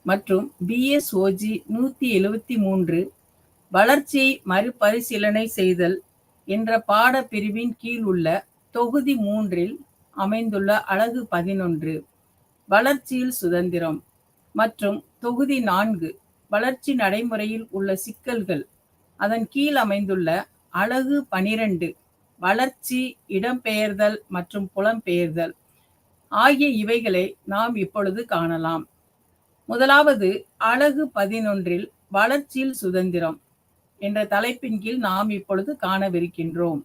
மற்றும் பிஎஸ்ஓஜி 173 வளர்ச்சியை மறுபரிசீலனை செய்தல் என்ற பாடப்பிரிவின் கீழ் உள்ள தொகுதி 3இல் அமைந்துள்ள அலகு 11 வளர்ச்சியில் சுதந்திரம் மற்றும் தொகுதி 4 வளர்ச்சி நடைமுறையில் உள்ள சிக்கல்கள் அதன் கீழ் அமைந்துள்ள அலகு 12 வளர்ச்சி, இடம்பெயர்தல் மற்றும் புலம்பெயர்தல் ஆகிய இவைகளை நாம் இப்பொழுது காணலாம். முதலாவது அலகு 11இல் வளர்ச்சியில் சுதந்திரம் என்ற தலைப்பின் கீழ் நாம் இப்பொழுது காணவிருக்கின்றோம்.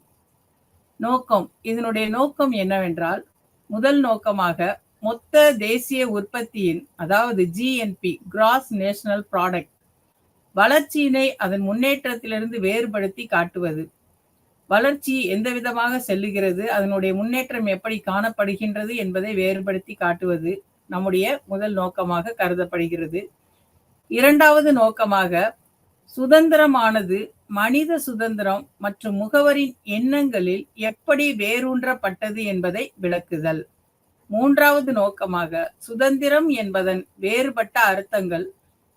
நோக்கம், இதனுடைய நோக்கம் என்னவென்றால், முதல் நோக்கமாக மொத்த தேசிய உற்பத்தியின் அதாவது ஜிஎன்பி கிராஸ் நேஷனல் ப்ராடக்ட் வளர்ச்சியினை அதன் முன்னேற்றத்திலிருந்து வேறுபடுத்தி காட்டுவது. வளர்ச்சி எந்த விதமாக செல்லுகிறது, அதனுடைய முன்னேற்றம் எப்படி காணப்படுகின்றது என்பதை வேறுபடுத்தி காட்டுவது நம்முடைய முதல் நோக்கமாக கருதப்படுகிறது. இரண்டாவது நோக்கமாக சுதந்திரமானது மனித சுதந்திரம் மற்றும் முகவரின் எண்ணங்களில் எப்படி வேரூன்றப்பட்டது என்பதை விளக்குதல். மூன்றாவது நோக்கமாக சுதந்திரம் என்பதன் வேறுபட்ட அர்த்தங்கள்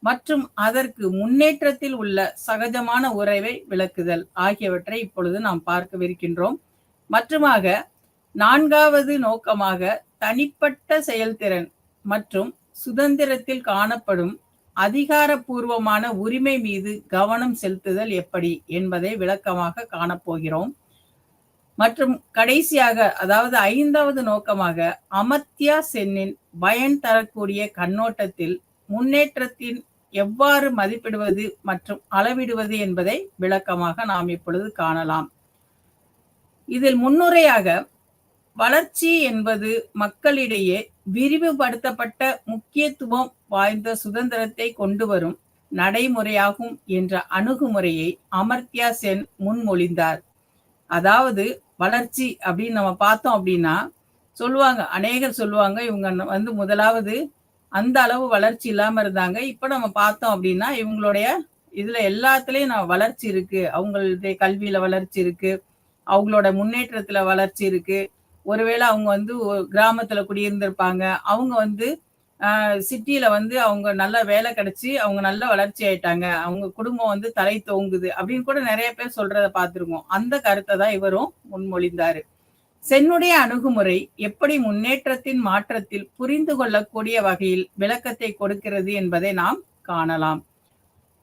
மற்றும் அதற்கு முன்னேற்றத்தில் உள்ள சகஜமான உறவை விளக்குதல் ஆகியவற்றை இப்பொழுது நாம் பார்க்கவிருக்கின்றோம். மற்றுமாக நான்காவது நோக்கமாக தனிப்பட்ட செயல்திறன் மற்றும் சுதந்திரத்தில் காணப்படும் அதிகாரப்பூர்வமான உரிமை மீது கவனம் செலுத்துதல் எப்படி என்பதை விளக்கமாக காணப்போகிறோம். மற்றும் கடைசியாக அதாவது ஐந்தாவது நோக்கமாக அமர்த்தியா சென்னின் பயன் தரக்கூடிய கண்ணோட்டத்தில் முன்னேற்றத்தின் எவ்வாறு மதிப்பிடுவது மற்றும் அளவிடுவது என்பதை விளக்கமாக நாம் இப்பொழுது காணலாம். இதில் முன்னுரையாக வளர்ச்சி என்பது மக்களிடையே விரிவுபடுத்தப்பட்ட முக்கியத்துவம் வாய்ந்த சுதந்திரத்தை கொண்டு வரும் நடைமுறையாகும் என்ற அணுகுமுறையை அமர்த்தியா சென் முன்மொழிந்தார். அதாவது வளர்ச்சி அப்படின்னு நம்ம பார்த்தோம் அப்படின்னா சொல்லுவாங்க, அநேகர் சொல்லுவாங்க, இவங்க முதலாவது அந்த அளவு வளர்ச்சி இல்லாம இருந்தாங்க, இப்ப நம்ம பார்த்தோம் அப்படின்னா இவங்களுடைய இதுல எல்லாத்துலயும் நம்ம வளர்ச்சி இருக்கு, அவங்களுடைய கல்வியில வளர்ச்சி இருக்கு, அவங்களோட முன்னேற்றத்துல வளர்ச்சி இருக்கு. ஒருவேளை அவங்க கிராமத்துல குடியிருந்திருப்பாங்க, அவங்க சிட்டியில அவங்க நல்ல வேலை கிடைச்சி அவங்க நல்ல வளர்ச்சி ஆயிட்டாங்க, அவங்க குடும்பம் தலை தோங்குது அப்படின்னு கூட நிறைய பேர் சொல்றத பார்த்திருக்கோம். அந்த கருத்தை தான் இவரும் முன்மொழிந்தாரு. சென்னுடைய அணுகுமுறை எப்படி முன்னேற்றத்தின் மாற்றத்தில் புரிந்து கொள்ளக்கூடிய வகையில் விளக்கத்தை கொடுக்கிறது என்பதை நாம் காணலாம்.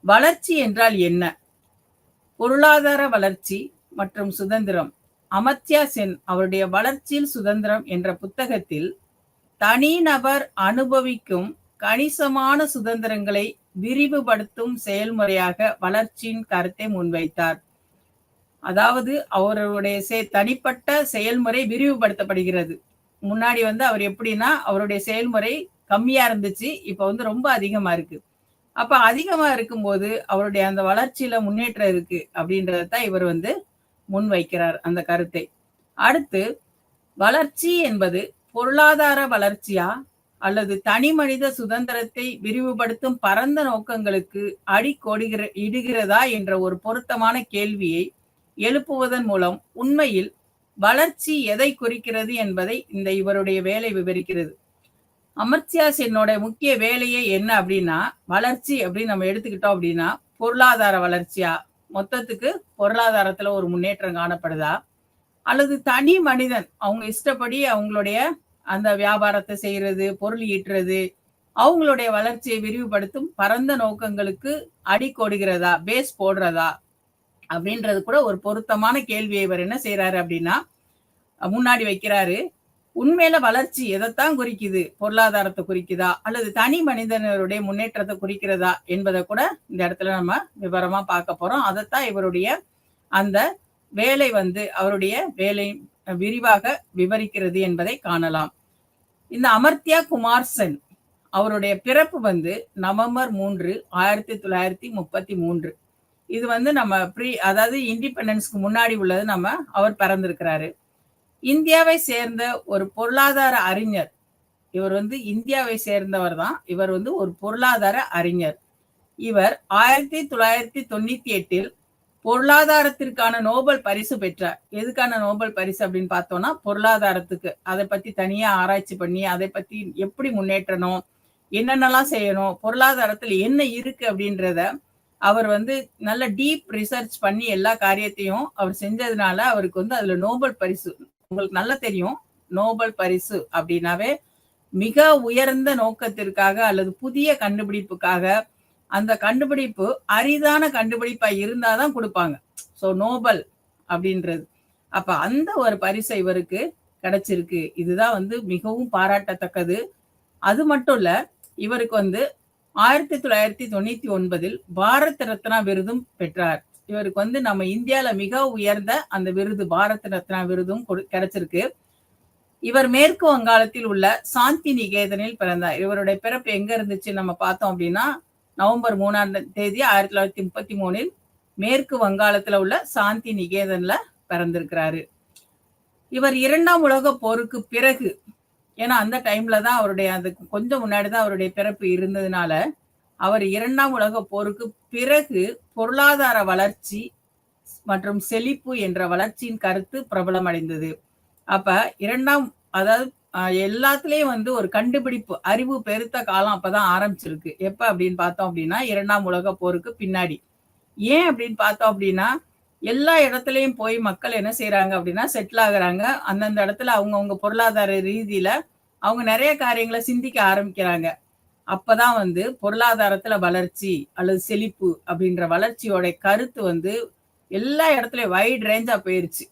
வளர்ச்சி என்றால் என்ன? பொருளாதார வளர்ச்சி மற்றும் சுதந்திரம். அமர்த்தியா சென் அவருடைய வளர்ச்சியில் சுதந்திரம் என்ற புத்தகத்தில் தனிநபர் அனுபவிக்கும் கணிசமான சுதந்திரங்களை விரிவுபடுத்தும் செயல்முறையாக வளர்ச்சியின் கருத்தை முன்வைத்தார். அதாவது அவருடைய தனிப்பட்ட செயல்முறை விரிவுபடுத்தப்படுகிறது. முன்னாடி அவர் எப்படின்னா அவருடைய செயல்முறை கம்மியா இருந்துச்சு, இப்ப ரொம்ப அதிகமா இருக்கு. அப்ப அதிகமா இருக்கும்போது அவருடைய அந்த வளர்ச்சியில முன்னேற்றம் இருக்கு அப்படின்றதான் இவர் முன்வைக்கிறார் அந்த கருத்தை. அடுத்து வளர்ச்சி என்பது பொருளாதார வளர்ச்சியா அல்லது தனி மனித சுதந்திரத்தை விரிவுபடுத்தும் பரந்த நோக்கங்களுக்கு இடுகிறதா என்ற ஒரு பொருத்தமான கேள்வியை எழுப்புவதன் மூலம் உண்மையில் வளர்ச்சி எதை குறிக்கிறது என்பதை இவருடைய வேலை விவரிக்கிறது. அமர்த்தியா சென்னோட முக்கிய வேலையே என்ன அப்படின்னா, வளர்ச்சி அப்படின்னு நம்ம எடுத்துக்கிட்டோம் அப்படின்னா பொருளாதார வளர்ச்சியா, மொத்தத்துக்கு பொருளாதாரத்துல ஒரு முன்னேற்றம் காணப்படுதா, அல்லது தனி மனிதன் அவங்க இஷ்டப்படி அவங்களுடைய அந்த வியாபாரத்தை செய்யறது, பொருள் ஈட்டுறது, அவங்களுடைய வளர்ச்சியை விரிவுபடுத்தும் பரந்த நோக்கங்களுக்கு அடிக்கோடுகிறதா, பேஸ் போடுறதா அப்படின்றது கூட ஒரு பொருத்தமான கேள்வியை இவர் என்ன செய்யறாரு அப்படின்னா முன்னாடி வைக்கிறாரு. உண்மையில வளர்ச்சி எதைத்தான் குறிக்குது? பொருளாதாரத்தை குறிக்குதா அல்லது தனி மனிதனுடைய முன்னேற்றத்தை குறிக்கிறதா என்பதை கூட இந்த இடத்துல நம்ம விவரமா பார்க்க போறோம். அதைத்தான் இவருடைய அந்த வேலை அவருடைய வேலை விரிவாக விவரிக்கிறது என்பதை காணலாம். இந்த அமர்த்தியா குமார் சென் அவருடைய பிறப்பு நவம்பர் 3, 1933. இது நம்ம அதாவது இண்டிபெண்டன்ஸ்க்கு முன்னாடி உள்ளது அவர் பிறந்திருக்கிறாரு. இந்தியாவை சேர்ந்த ஒரு பொருளாதார அறிஞர். இவர் இந்தியாவை சேர்ந்தவர் தான். இவர் ஒரு பொருளாதார அறிஞர். இவர் 1998 பொருளாதாரத்திற்கான நோபல் பரிசு பெற்றார். எதுக்கான நோபல் பரிசு அப்படின்னு பார்த்தோம்னா பொருளாதாரத்துக்கு. அதை பத்தி தனியா ஆராய்ச்சி பண்ணி அதை பத்தி எப்படி முன்னேற்றணும், என்னென்னலாம் செய்யணும், பொருளாதாரத்துல என்ன இருக்கு அப்படின்றத அவர் வந்து நல்ல டீப் ரிசர்ச் பண்ணி எல்லா காரியத்தையும் அவர் செஞ்சதுனால அவருக்கு வந்து அதுல நோபல் பரிசு. உங்களுக்கு நல்லா தெரியும். நோபல் பரிசு அப்படின்னாவே மிக உயர்ந்த நோக்கத்திற்காக அல்லது புதிய கண்டுபிடிப்புக்காக அந்த கண்டுபிடிப்பு அரிதான கண்டுபிடிப்பா இருந்தாதான் கொடுப்பாங்க. ஸோ நோபல் அப்படின்றது. அப்ப அந்த ஒரு பரிசு இவருக்கு கிடைச்சிருக்கு. இதுதான் வந்து மிகவும் பாராட்டத்தக்கது. அது மட்டும் இல்ல, இவருக்கு வந்து 1999 பாரத் ரத்னா விருதும் பெற்றார். இவருக்கு வந்து நம்ம இந்தியால மிக உயர்ந்த அந்த விருது பாரத் ரத்னா விருதும் கிடைச்சிருக்கு. இவர் மேற்கு வங்காளத்தில் உள்ள சாந்தி நிகேதனில் பிறந்தார். இவருடைய பிறப்பு எங்க இருந்துச்சு நம்ம பார்த்தோம் அப்படின்னா, நவம்பர் 3ஆம் தேதி 1933 மேற்கு வங்காளத்துல உள்ள சாந்தி நிகேதன்ல பிறந்திருக்கிறாரு. இவர் 2ஆம் உலக போருக்கு பிறகு, ஏன்னா அந்த டைம்ல தான் அவருடைய அதுக்கு கொஞ்சம் முன்னாடி தான் அவருடைய பிறப்பு இருந்ததுனால, அவர் 2ஆம் உலக போருக்கு பிறகு பொருளாதார வளர்ச்சி மற்றும் செழிப்பு என்ற வளர்ச்சியின் கருத்து பிரபலமடைந்தது. அப்ப 2ஆம் அதாவது எல்லாத்துலயும் வந்து ஒரு கண்டுபிடிப்பு, அறிவு பெருத்த காலம் அப்பதான் ஆரம்பிச்சிருக்கு. எப்ப அப்படின்னு பார்த்தோம் அப்படின்னா, 2ஆம் உலக போருக்கு பின்னாடி. ஏன் அப்படின்னு பார்த்தோம் அப்படின்னா, எல்லா இடத்துலயும் போய் மக்கள் என்ன செய்றாங்க அப்படின்னா, செட்டில் ஆகுறாங்க. அந்தந்த இடத்துல அவங்கவங்க பொருளாதார ரீதியில அவங்க நெறைய காரியங்கள சிந்திக்க ஆரம்பிக்கிறாங்க. அப்பதான் வந்து பொருளாதாரத்துல வளர்ச்சி அல்லது செழிப்பு அப்படின்ற வளர்ச்சியோட கருத்து வந்து எல்லா இடத்துலயும் வைட் ரேஞ்சா போயிருச்சு.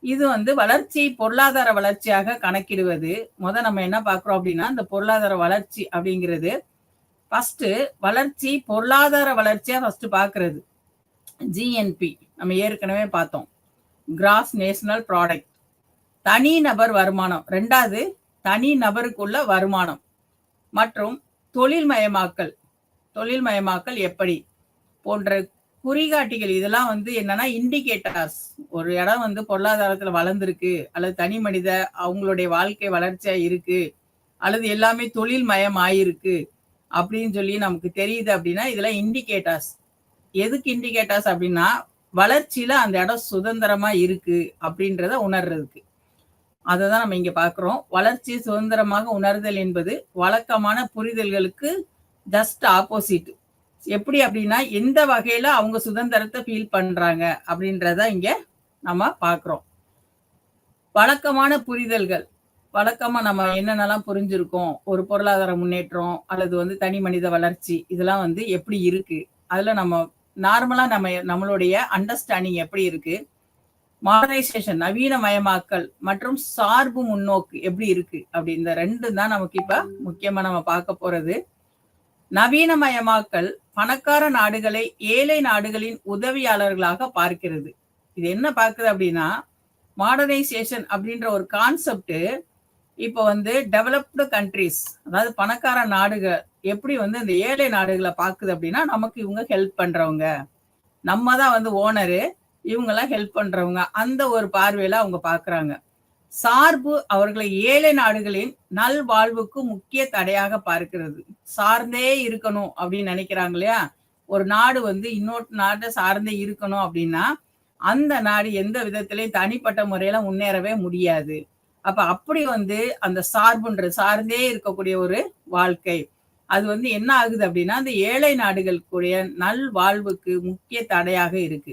இது வந்து வளர்ச்சி பொருளாதார வளர்ச்சியாக கணக்கிடுவது. நம்ம என்ன பார்க்கிறோம் அப்படின்னா, இந்த பொருளாதார வளர்ச்சி அப்படிங்கிறது ஃபர்ஸ்ட் வளர்ச்சி பொருளாதார வளர்ச்சியா ஃபர்ஸ்ட் பார்க்கிறது. ஜிஎன்பி நம்ம ஏற்கனவே பார்த்தோம். Cross national product. தனிநபர் வருமானம். 2வது தனி நபருக்குள்ள வருமானம் மற்றும் தொழில்மயமாக்கல். தொழில்மயமாக்கல் எப்படி போன்ற குறிகாட்டிகள் இதெல்லாம் வந்து என்னன்னா இண்டிகேட்டர்ஸ். ஒரு இடம் வந்து பொருளாதாரத்துல வளர்ந்துருக்கு அல்லது தனி மனித அவங்களுடைய வாழ்க்கை வளர்ச்சியா இருக்கு அல்லது எல்லாமே தொழில் மயம் ஆயிருக்கு அப்படின்னு சொல்லி நமக்கு தெரியுது அப்படின்னா இதெல்லாம் இண்டிகேட்டர்ஸ். எதுக்கு இண்டிகேட்டர்ஸ் அப்படின்னா வளர்ச்சியில அந்த இடம் சுதந்திரமா இருக்கு அப்படின்றத உணர்றதுக்கு. அதை தான் நம்ம இங்க பார்க்கிறோம். வளர்ச்சி சுதந்திரமாக உணர்தல் என்பது வழக்கமான புரிதல்களுக்கு ஜஸ்ட் ஆப்போசிட். எப்படி அப்படின்னா எந்த வகையில அவங்க சுதந்திரத்தை ஃபீல் பண்றாங்க அப்படின்றத இங்க நம்ம பார்க்கிறோம். வழக்கமான புரிதல்கள். வழக்கமா நம்ம என்னென்னலாம் புரிஞ்சிருக்கோம், ஒரு பொருளாதார முன்னேற்றம் அல்லது வந்து தனி மனித வளர்ச்சி இதெல்லாம் வந்து எப்படி இருக்கு, அதுல நம்ம நார்மலா நம்மளுடைய அண்டர்ஸ்டாண்டிங் எப்படி இருக்கு, மாடர்னைசேஷன் நவீனமயமாக்கல் மற்றும் சார்பு முன்னோக்கு எப்படி இருக்கு அப்படி இந்த 2 தான் நமக்கு இப்ப முக்கியமா நம்ம பார்க்க போறது. நவீனமயமாக்கல் பணக்கார நாடுகளை ஏழை நாடுகளின் உதவியாளர்களாக பார்க்கிறது. இது என்ன பார்க்குது அப்படின்னா மாடர்னைசேஷன் அப்படின்ற ஒரு கான்செப்ட் இப்போ வந்து டெவலப்டு கண்ட்ரிஸ் அதாவது பணக்கார நாடுகள் எப்படி வந்து இந்த ஏழை நாடுகளை பார்க்குது அப்படின்னா நமக்கு இவங்க ஹெல்ப் பண்றவங்க, நம்ம தான் வந்து ஓனரு, இவங்கெல்லாம் ஹெல்ப் பண்றவங்க, அந்த ஒரு பார்வையில அவங்க பார்க்குறாங்க. சார்பு அவர்களை ஏழை நாடுகளின் நல்வாழ்வுக்கு முக்கிய தடையாக பார்க்கிறது. சார்ந்தே இருக்கணும் அப்படின்னு நினைக்கிறாங்க இல்லையா? ஒரு நாடு வந்து இன்னொரு நாட்டை சார்ந்தே இருக்கணும் அப்படின்னா அந்த நாடு எந்த விதத்திலையும் தனிப்பட்ட முறையில முன்னேறவே முடியாது. அப்ப அப்படி வந்து அந்த சார்ந்தே இருக்கக்கூடிய ஒரு வாழ்க்கை அது வந்து என்ன ஆகுது அப்படின்னா அந்த ஏழை நாடுகளுக்குடைய நல்வாழ்வுக்கு முக்கிய தடையாக இருக்கு.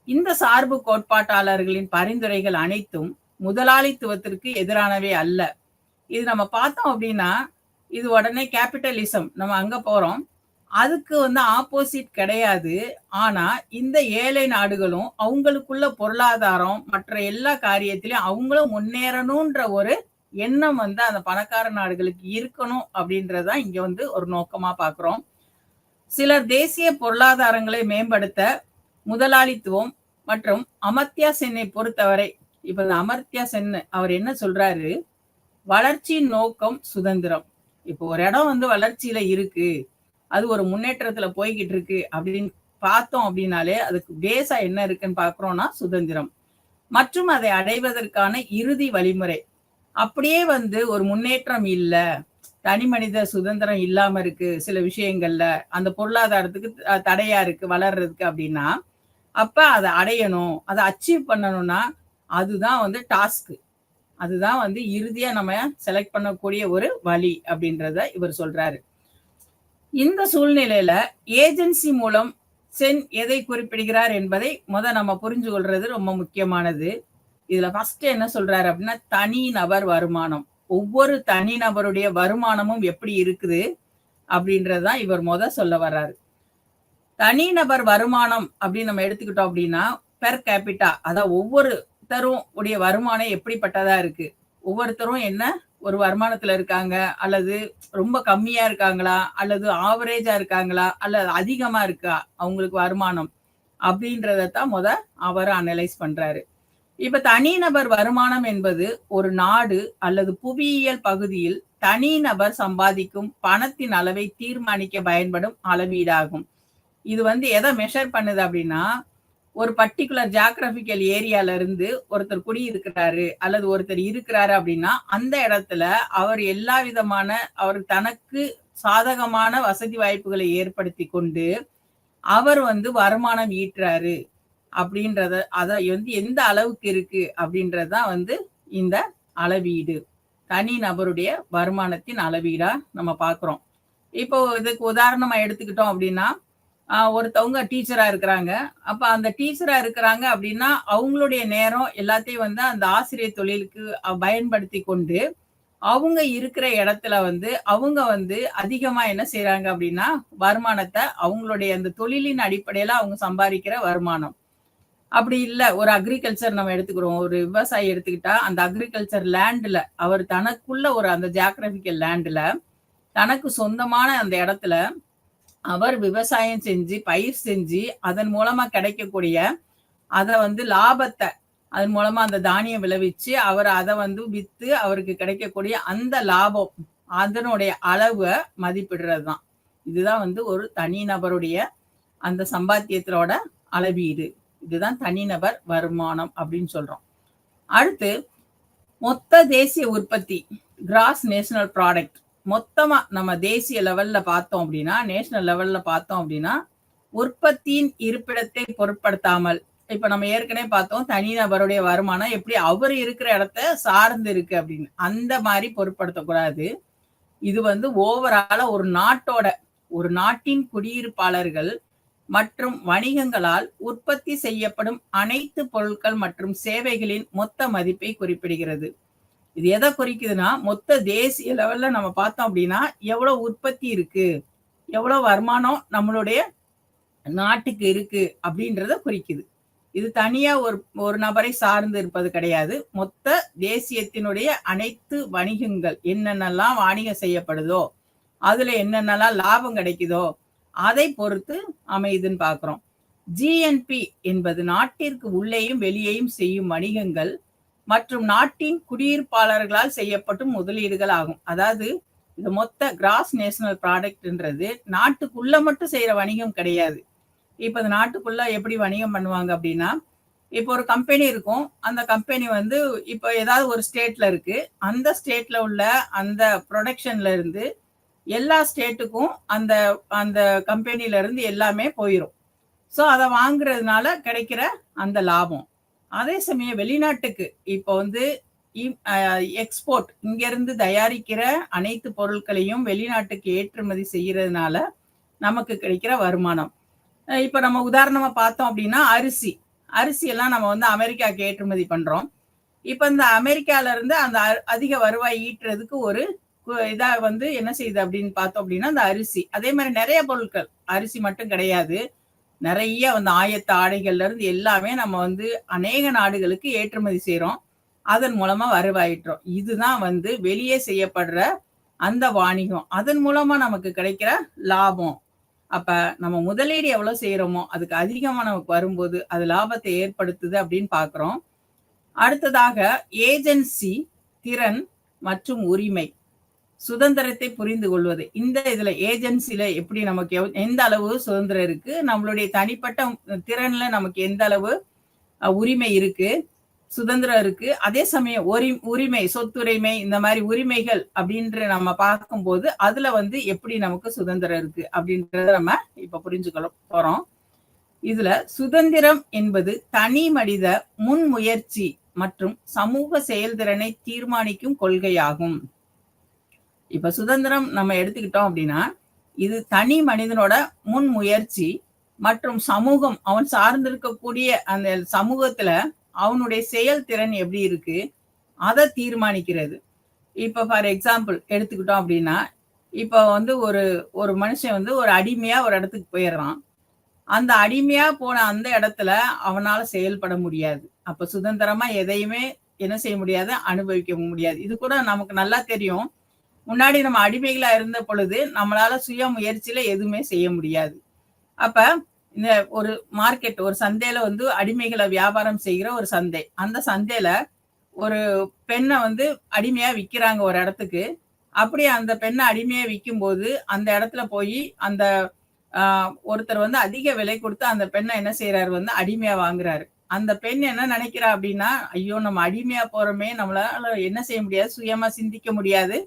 இந்த சார்பு கோட்பாட்டாளர்களின் பரிந்துரைகள் அனைத்தும் முதலாளித்துவத்திற்கு எதிரானவே அல்ல. இது நம்ம பார்த்தோம் அப்படின்னா இது உடனே கேபிட்டலிசம் நம்ம அங்க போறோம். அதுக்கு வந்து ஆப்போசிட் கிடையாது. ஆனா இந்த ஏழை நாடுகளும் அவங்களுக்குள்ள பொருளாதாரம் மற்ற எல்லா காரியத்திலையும் அவங்களும் முன்னேறணும்ன்ற ஒரு எண்ணம் வந்து அந்த பணக்கார நாடுகளுக்கு இருக்கணும் அப்படின்றதான் இங்க வந்து ஒரு நோக்கமா பார்க்கிறோம். சிலர் தேசிய பொருளாதாரங்களை மேம்படுத்த முதலாளித்துவம் மற்றும் அமர்த்தியா சென்னை பொறுத்தவரை இப்ப இந்த அமர்த்தியா சென் அவர் என்ன சொல்றாரு, வளர்ச்சியின் நோக்கம் சுதந்திரம். இப்போ ஒரு இடம் வந்து வளர்ச்சியில இருக்கு, அது ஒரு முன்னேற்றத்துல போய்கிட்டு இருக்கு அப்படின்னு பார்த்தோம் அப்படின்னாலே அதுக்கு பேஸா என்ன இருக்குன்னு பாக்குறோம்னா சுதந்திரம் மற்றும் அதை அடைவதற்கான இறுதி வழிமுறை. அப்படியே வந்து ஒரு முன்னேற்றம் இல்ல, தனி மனித சுதந்திரம் இல்லாம இருக்கு சில விஷயங்கள்ல, அந்த பொருளாதாரத்துக்கு தடையா இருக்கு வளர்றதுக்கு அப்படின்னா அப்ப அதை அடையணும், அதை அச்சீவ் பண்ணணும்னா அதுதான் வந்து டாஸ்க். அதுதான் வந்து இறுதியா நம்ம செலக்ட் பண்ணக்கூடிய ஒரு வழி அப்படின்றத இவர் சொல்றாரு. இந்த சூழ்நிலையில ஏஜென்சி மூலம் சென் எதை குறிப்பிடுகிறார் என்பதை நம்ம புரிஞ்சு கொள்றது ரொம்ப முக்கியமானது. இதுல ஃபர்ஸ்ட் என்ன சொல்றாரு அப்படின்னா, தனிநபர் வருமானம். ஒவ்வொரு தனிநபருடைய வருமானமும் எப்படி இருக்குது அப்படின்றது தான் இவர் சொல்ல வர்றாரு. தனிநபர் வருமானம் அப்படின்னு நம்ம எடுத்துக்கிட்டோம் அப்படின்னா, பெர் கேபிட்டா அதாவது ஒவ்வொருத்தரும் உடைய வருமானம் எப்படிப்பட்டதா இருக்கு? ஒவ்வொருத்தரும் என்ன ஒரு வருமானத்துல இருக்காங்க? அல்லது ரொம்ப கம்மியா இருக்காங்களா? அல்லது ஆவரேஜா இருக்காங்களா? அல்லது அதிகமா இருக்கா அவங்களுக்கு வருமானம்? அப்படின்றத தான் அவர் அனலைஸ் பண்றாரு. இப்ப தனிநபர் வருமானம் என்பது ஒரு நாடு அல்லது புவியியல் பகுதியில் தனிநபர் சம்பாதிக்கும் பணத்தின் அளவை தீர்மானிக்க பயன்படும் அளவீடாகும். இது எதை மெஷர் பண்ணுது அப்படின்னா, ஒரு பர்ட்டிகுலர் ஜியோகிராபிக்கல் ஏரியால இருந்து ஒருத்தர் குடியிருக்கிறாரு அல்லது ஒருத்தர் இருக்கிறாரு அப்படின்னா, அந்த இடத்துல அவர் எல்லா விதமான அவர் தனக்கு சாதகமான வசதி வாய்ப்புகளை ஏற்படுத்தி கொண்டு, அவர் வருமானம் ஈட்டுறாரு அப்படின்றத அத எந்த அளவுக்கு இருக்கு அப்படின்றதுதான் இந்த அளவீடு. தனி நபருடைய வருமானத்தின் அளவீடா நம்ம பார்க்கிறோம். இப்போ இதுக்கு உதாரணமா எடுத்துக்கிட்டோம் அப்படின்னா, ஒருத்தவங்க டீச்சரா இருக்கிறாங்க. அப்ப அந்த டீச்சரா இருக்கிறாங்க அப்படின்னா, அவங்களுடைய நேரம் எல்லாத்தையும் அந்த ஆசிரியர் தொழிலுக்கு பயன்படுத்தி கொண்டு, அவங்க இருக்கிற இடத்துல அவங்க அதிகமா என்ன செய்றாங்க அப்படின்னா, வருமானத்த அவங்களுடைய அந்த தொழிலின் அடிப்படையில அவங்க சம்பாதிக்கிற வருமானம். அப்படி இல்ல, ஒரு அக்ரிகல்ச்சர் நம்ம எடுத்துக்கிறோம். ஒரு விவசாயி எடுத்துக்கிட்டா, அந்த அக்ரிகல்ச்சர் லேண்ட்ல அவர் தனக்குள்ள ஒரு அந்த ஜியோகிராபிக்கல் லேண்ட்ல, தனக்கு சொந்தமான அந்த இடத்துல அவர் விவசாயம் செஞ்சு, பயிர் செஞ்சு, அதன் மூலமா கிடைக்கக்கூடிய அத லாபத்த அதன் மூலமா அந்த தானியம் விளைவிச்சு, அவர் அத வித்து அவருக்கு கிடைக்கக்கூடிய அந்த லாபம், அதனுடைய அளவ மதிப்பிடுறது தான். இதுதான் ஒரு தனிநபருடைய அந்த சம்பாத்தியத்தோட அளவீடு. இதுதான் தனிநபர் வருமானம் அப்படின்னு சொல்றோம். அடுத்து மொத்த தேசிய உற்பத்தி, கிராஸ் நேஷனல் ப்ராடக்ட். மொத்தமா நம்ம தேசிய லெவல்ல பார்த்தோம் அப்படின்னா, நேஷனல் லெவல்ல பார்த்தோம் அப்படின்னா, உற்பத்தியின் இருப்பிடத்தை பொருட்படுத்தாமல், இப்ப நம்ம ஏற்கனவே பார்த்தோம் தனிநபருடைய வருமானம் எப்படி அவர் இருக்கிற இடத்த சார்ந்து இருக்கு அப்படின்னு. அந்த மாதிரி பொருட்படுத்தக்கூடாது. இது ஓவராலா ஒரு நாட்டின் குடியிருப்பாளர்கள் மற்றும் வணிகங்களால் உற்பத்தி செய்யப்படும் அனைத்து பொருட்கள் மற்றும் சேவைகளின் மொத்த மதிப்பை குறிப்பிடுகிறது. இது எதை குறிக்குதுன்னா, மொத்த தேசிய லெவல்ல நம்ம பார்த்தோம் அப்படின்னா, எவ்வளவு உற்பத்தி இருக்கு, எவ்வளவு வருமானம் நம்மளுடைய நாட்டுக்கு இருக்கு அப்படின்றத குறிக்குது. இது தனியா ஒரு நபரை சார்ந்து இருப்பது கிடையாது. மொத்த தேசியத்தினுடைய அனைத்து வணிகங்கள் என்னென்னலாம் வாணிகம் செய்யப்படுதோ, அதுல என்னென்னலாம் லாபம் கிடைக்குதோ, அதை பொறுத்து அமையுதுன்னு பார்க்கிறோம். ஜிஎன்பி என்பது நாட்டிற்கு உள்ளேயும் வெளியேயும் செய்யும் வணிகங்கள் மற்றும் நாட்டின் குடியிருப்பாளர்களால் செய்யப்படும் முதலீடுகள் ஆகும். அதாவது இது மொத்த கிராஸ் நேஷனல் ப்ராடக்ட்ன்றது நாட்டுக்குள்ள மட்டும் செய்யற வணிகம் கிடையாது. இப்ப இந்த நாட்டுக்குள்ள எப்படி வணிகம் பண்ணுவாங்க அப்படின்னா, இப்போ ஒரு கம்பெனி இருக்கும். அந்த கம்பெனி இப்போ ஏதாவது ஒரு ஸ்டேட்ல இருக்கு. அந்த ஸ்டேட்ல உள்ள அந்த ப்ரொடக்ஷன்ல இருந்து எல்லா ஸ்டேட்டுக்கும் அந்த அந்த கம்பெனில இருந்து எல்லாமே போயிரும். ஸோ அதை வாங்குறதுனால கிடைக்கிற அந்த லாபம். அதே சமயம் வெளிநாட்டுக்கு இப்போ எக்ஸ்போர்ட் இங்க இருந்து தயாரிக்கிற அனைத்து பொருட்களையும் வெளிநாட்டுக்கு ஏற்றுமதி செய்யறதுனால நமக்கு கிடைக்கிற வருமானம். இப்ப நம்ம உதாரணமா பார்த்தோம் அப்படின்னா அரிசி எல்லாம் நம்ம அமெரிக்காவுக்கு ஏற்றுமதி பண்றோம். இப்ப இந்த அமெரிக்கால இருந்து அந்த அதிக வருவாய் ஈட்டுறதுக்கு ஒரு இதா என்ன செய்யுது அப்படின்னு பார்த்தோம் அப்படின்னா அந்த அரிசி. அதே மாதிரி நிறைய பொருட்கள், அரிசி மட்டும் கிடையாது, நிறைய ஆயத்த ஆடைகள்ல இருந்து எல்லாமே நம்ம அநேக நாடுகளுக்கு ஏற்றுமதி செய்யறோம். அதன் மூலமா வருவாயிட்டுறோம். இதுதான் வெளியே செய்யப்படுற அந்த வாணிகம். அதன் மூலமா நமக்கு கிடைக்கிற லாபம். அப்ப நம்ம முதலீடு எவ்வளவு செய்யறோமோ அதுக்கு அதிகமா நமக்கு வரும்போது அது லாபத்தை ஏற்படுத்துது அப்படின்னு பாக்குறோம். அடுத்ததாக ஏஜென்சி, திறன் மற்றும் உரிமை, சுதந்திரத்தை புரிந்து கொள்வது. இந்த இதுல ஏஜென்சில எப்படி நமக்கு எந்த அளவு சுதந்திரம் இருக்கு, நம்மளுடைய தனிப்பட்ட திறன்ல நமக்கு எந்த அளவு உரிமை இருக்கு, சுதந்திரம் இருக்கு. அதே சமயம் உரிமை, சொத்துரிமை, இந்த மாதிரி உரிமைகள் அப்படின்ற நம்ம பார்க்கும்போது அதுல எப்படி நமக்கு சுதந்திரம் இருக்கு அப்படின்றத நம்ம இப்ப புரிஞ்சுக்கொள்ள போறோம். இதுல சுதந்திரம் என்பது தனி மனித முன்முயற்சி மற்றும் சமூக செயல்திறனை தீர்மானிக்கும் கொள்கையாகும். இப்ப சுதந்திரம் நம்ம எடுத்துக்கிட்டோம் அப்படின்னா, இது தனி மனிதனோட முன் முயற்சி மற்றும் சமூகம், அவன் சார்ந்திருக்கக்கூடிய அந்த சமூகத்துல அவனுடைய செயல்திறன் எப்படி இருக்கு, அத தீர்மானிக்கிறது. இப்ப ஃபார் எக்ஸாம்பிள் எடுத்துக்கிட்டோம் அப்படின்னா, இப்ப வந்து ஒரு ஒரு மனுஷன் வந்து ஒரு அடிமையா ஒரு இடத்துக்கு போயிடுறான். அந்த அடிமையா போன அந்த இடத்துல அவனால செயல்பட முடியாது. அப்ப சுதந்திரமா எதையுமே என்ன செய்ய முடியாது, அனுபவிக்க முடியாது. இது கூட நமக்கு நல்லா தெரியும். முன்னாடி நம்ம அடிமைகளா இருந்த பொழுது, நம்மளால சுய முயற்சியில எதுவுமே செய்ய முடியாது. அப்ப இந்த ஒரு மார்க்கெட், ஒரு சந்தையில வந்து அடிமைகள வியாபாரம் செய்கிற ஒரு சந்தை. அந்த சந்தையில ஒரு பெண்ண வந்து அடிமையா விக்கிறாங்க ஒரு இடத்துக்கு. அப்படி அந்த பெண்ண அடிமையா விக்கும்போது, அந்த இடத்துல போயி அந்த அ ஒருத்தர் வந்து அதிக விலை குடுத்து அந்த பெண்ண என்ன செய்றாரு வந்து அடிமையா வாங்குறாரு. அந்த பெண் என்ன நினைக்கிறா அப்படின்னா, ஐயோ! நம்ம அடிமையா போறோமே! நம்மளால என்ன செய்ய முடியாது, சுயமா சிந்திக்க முடியாது,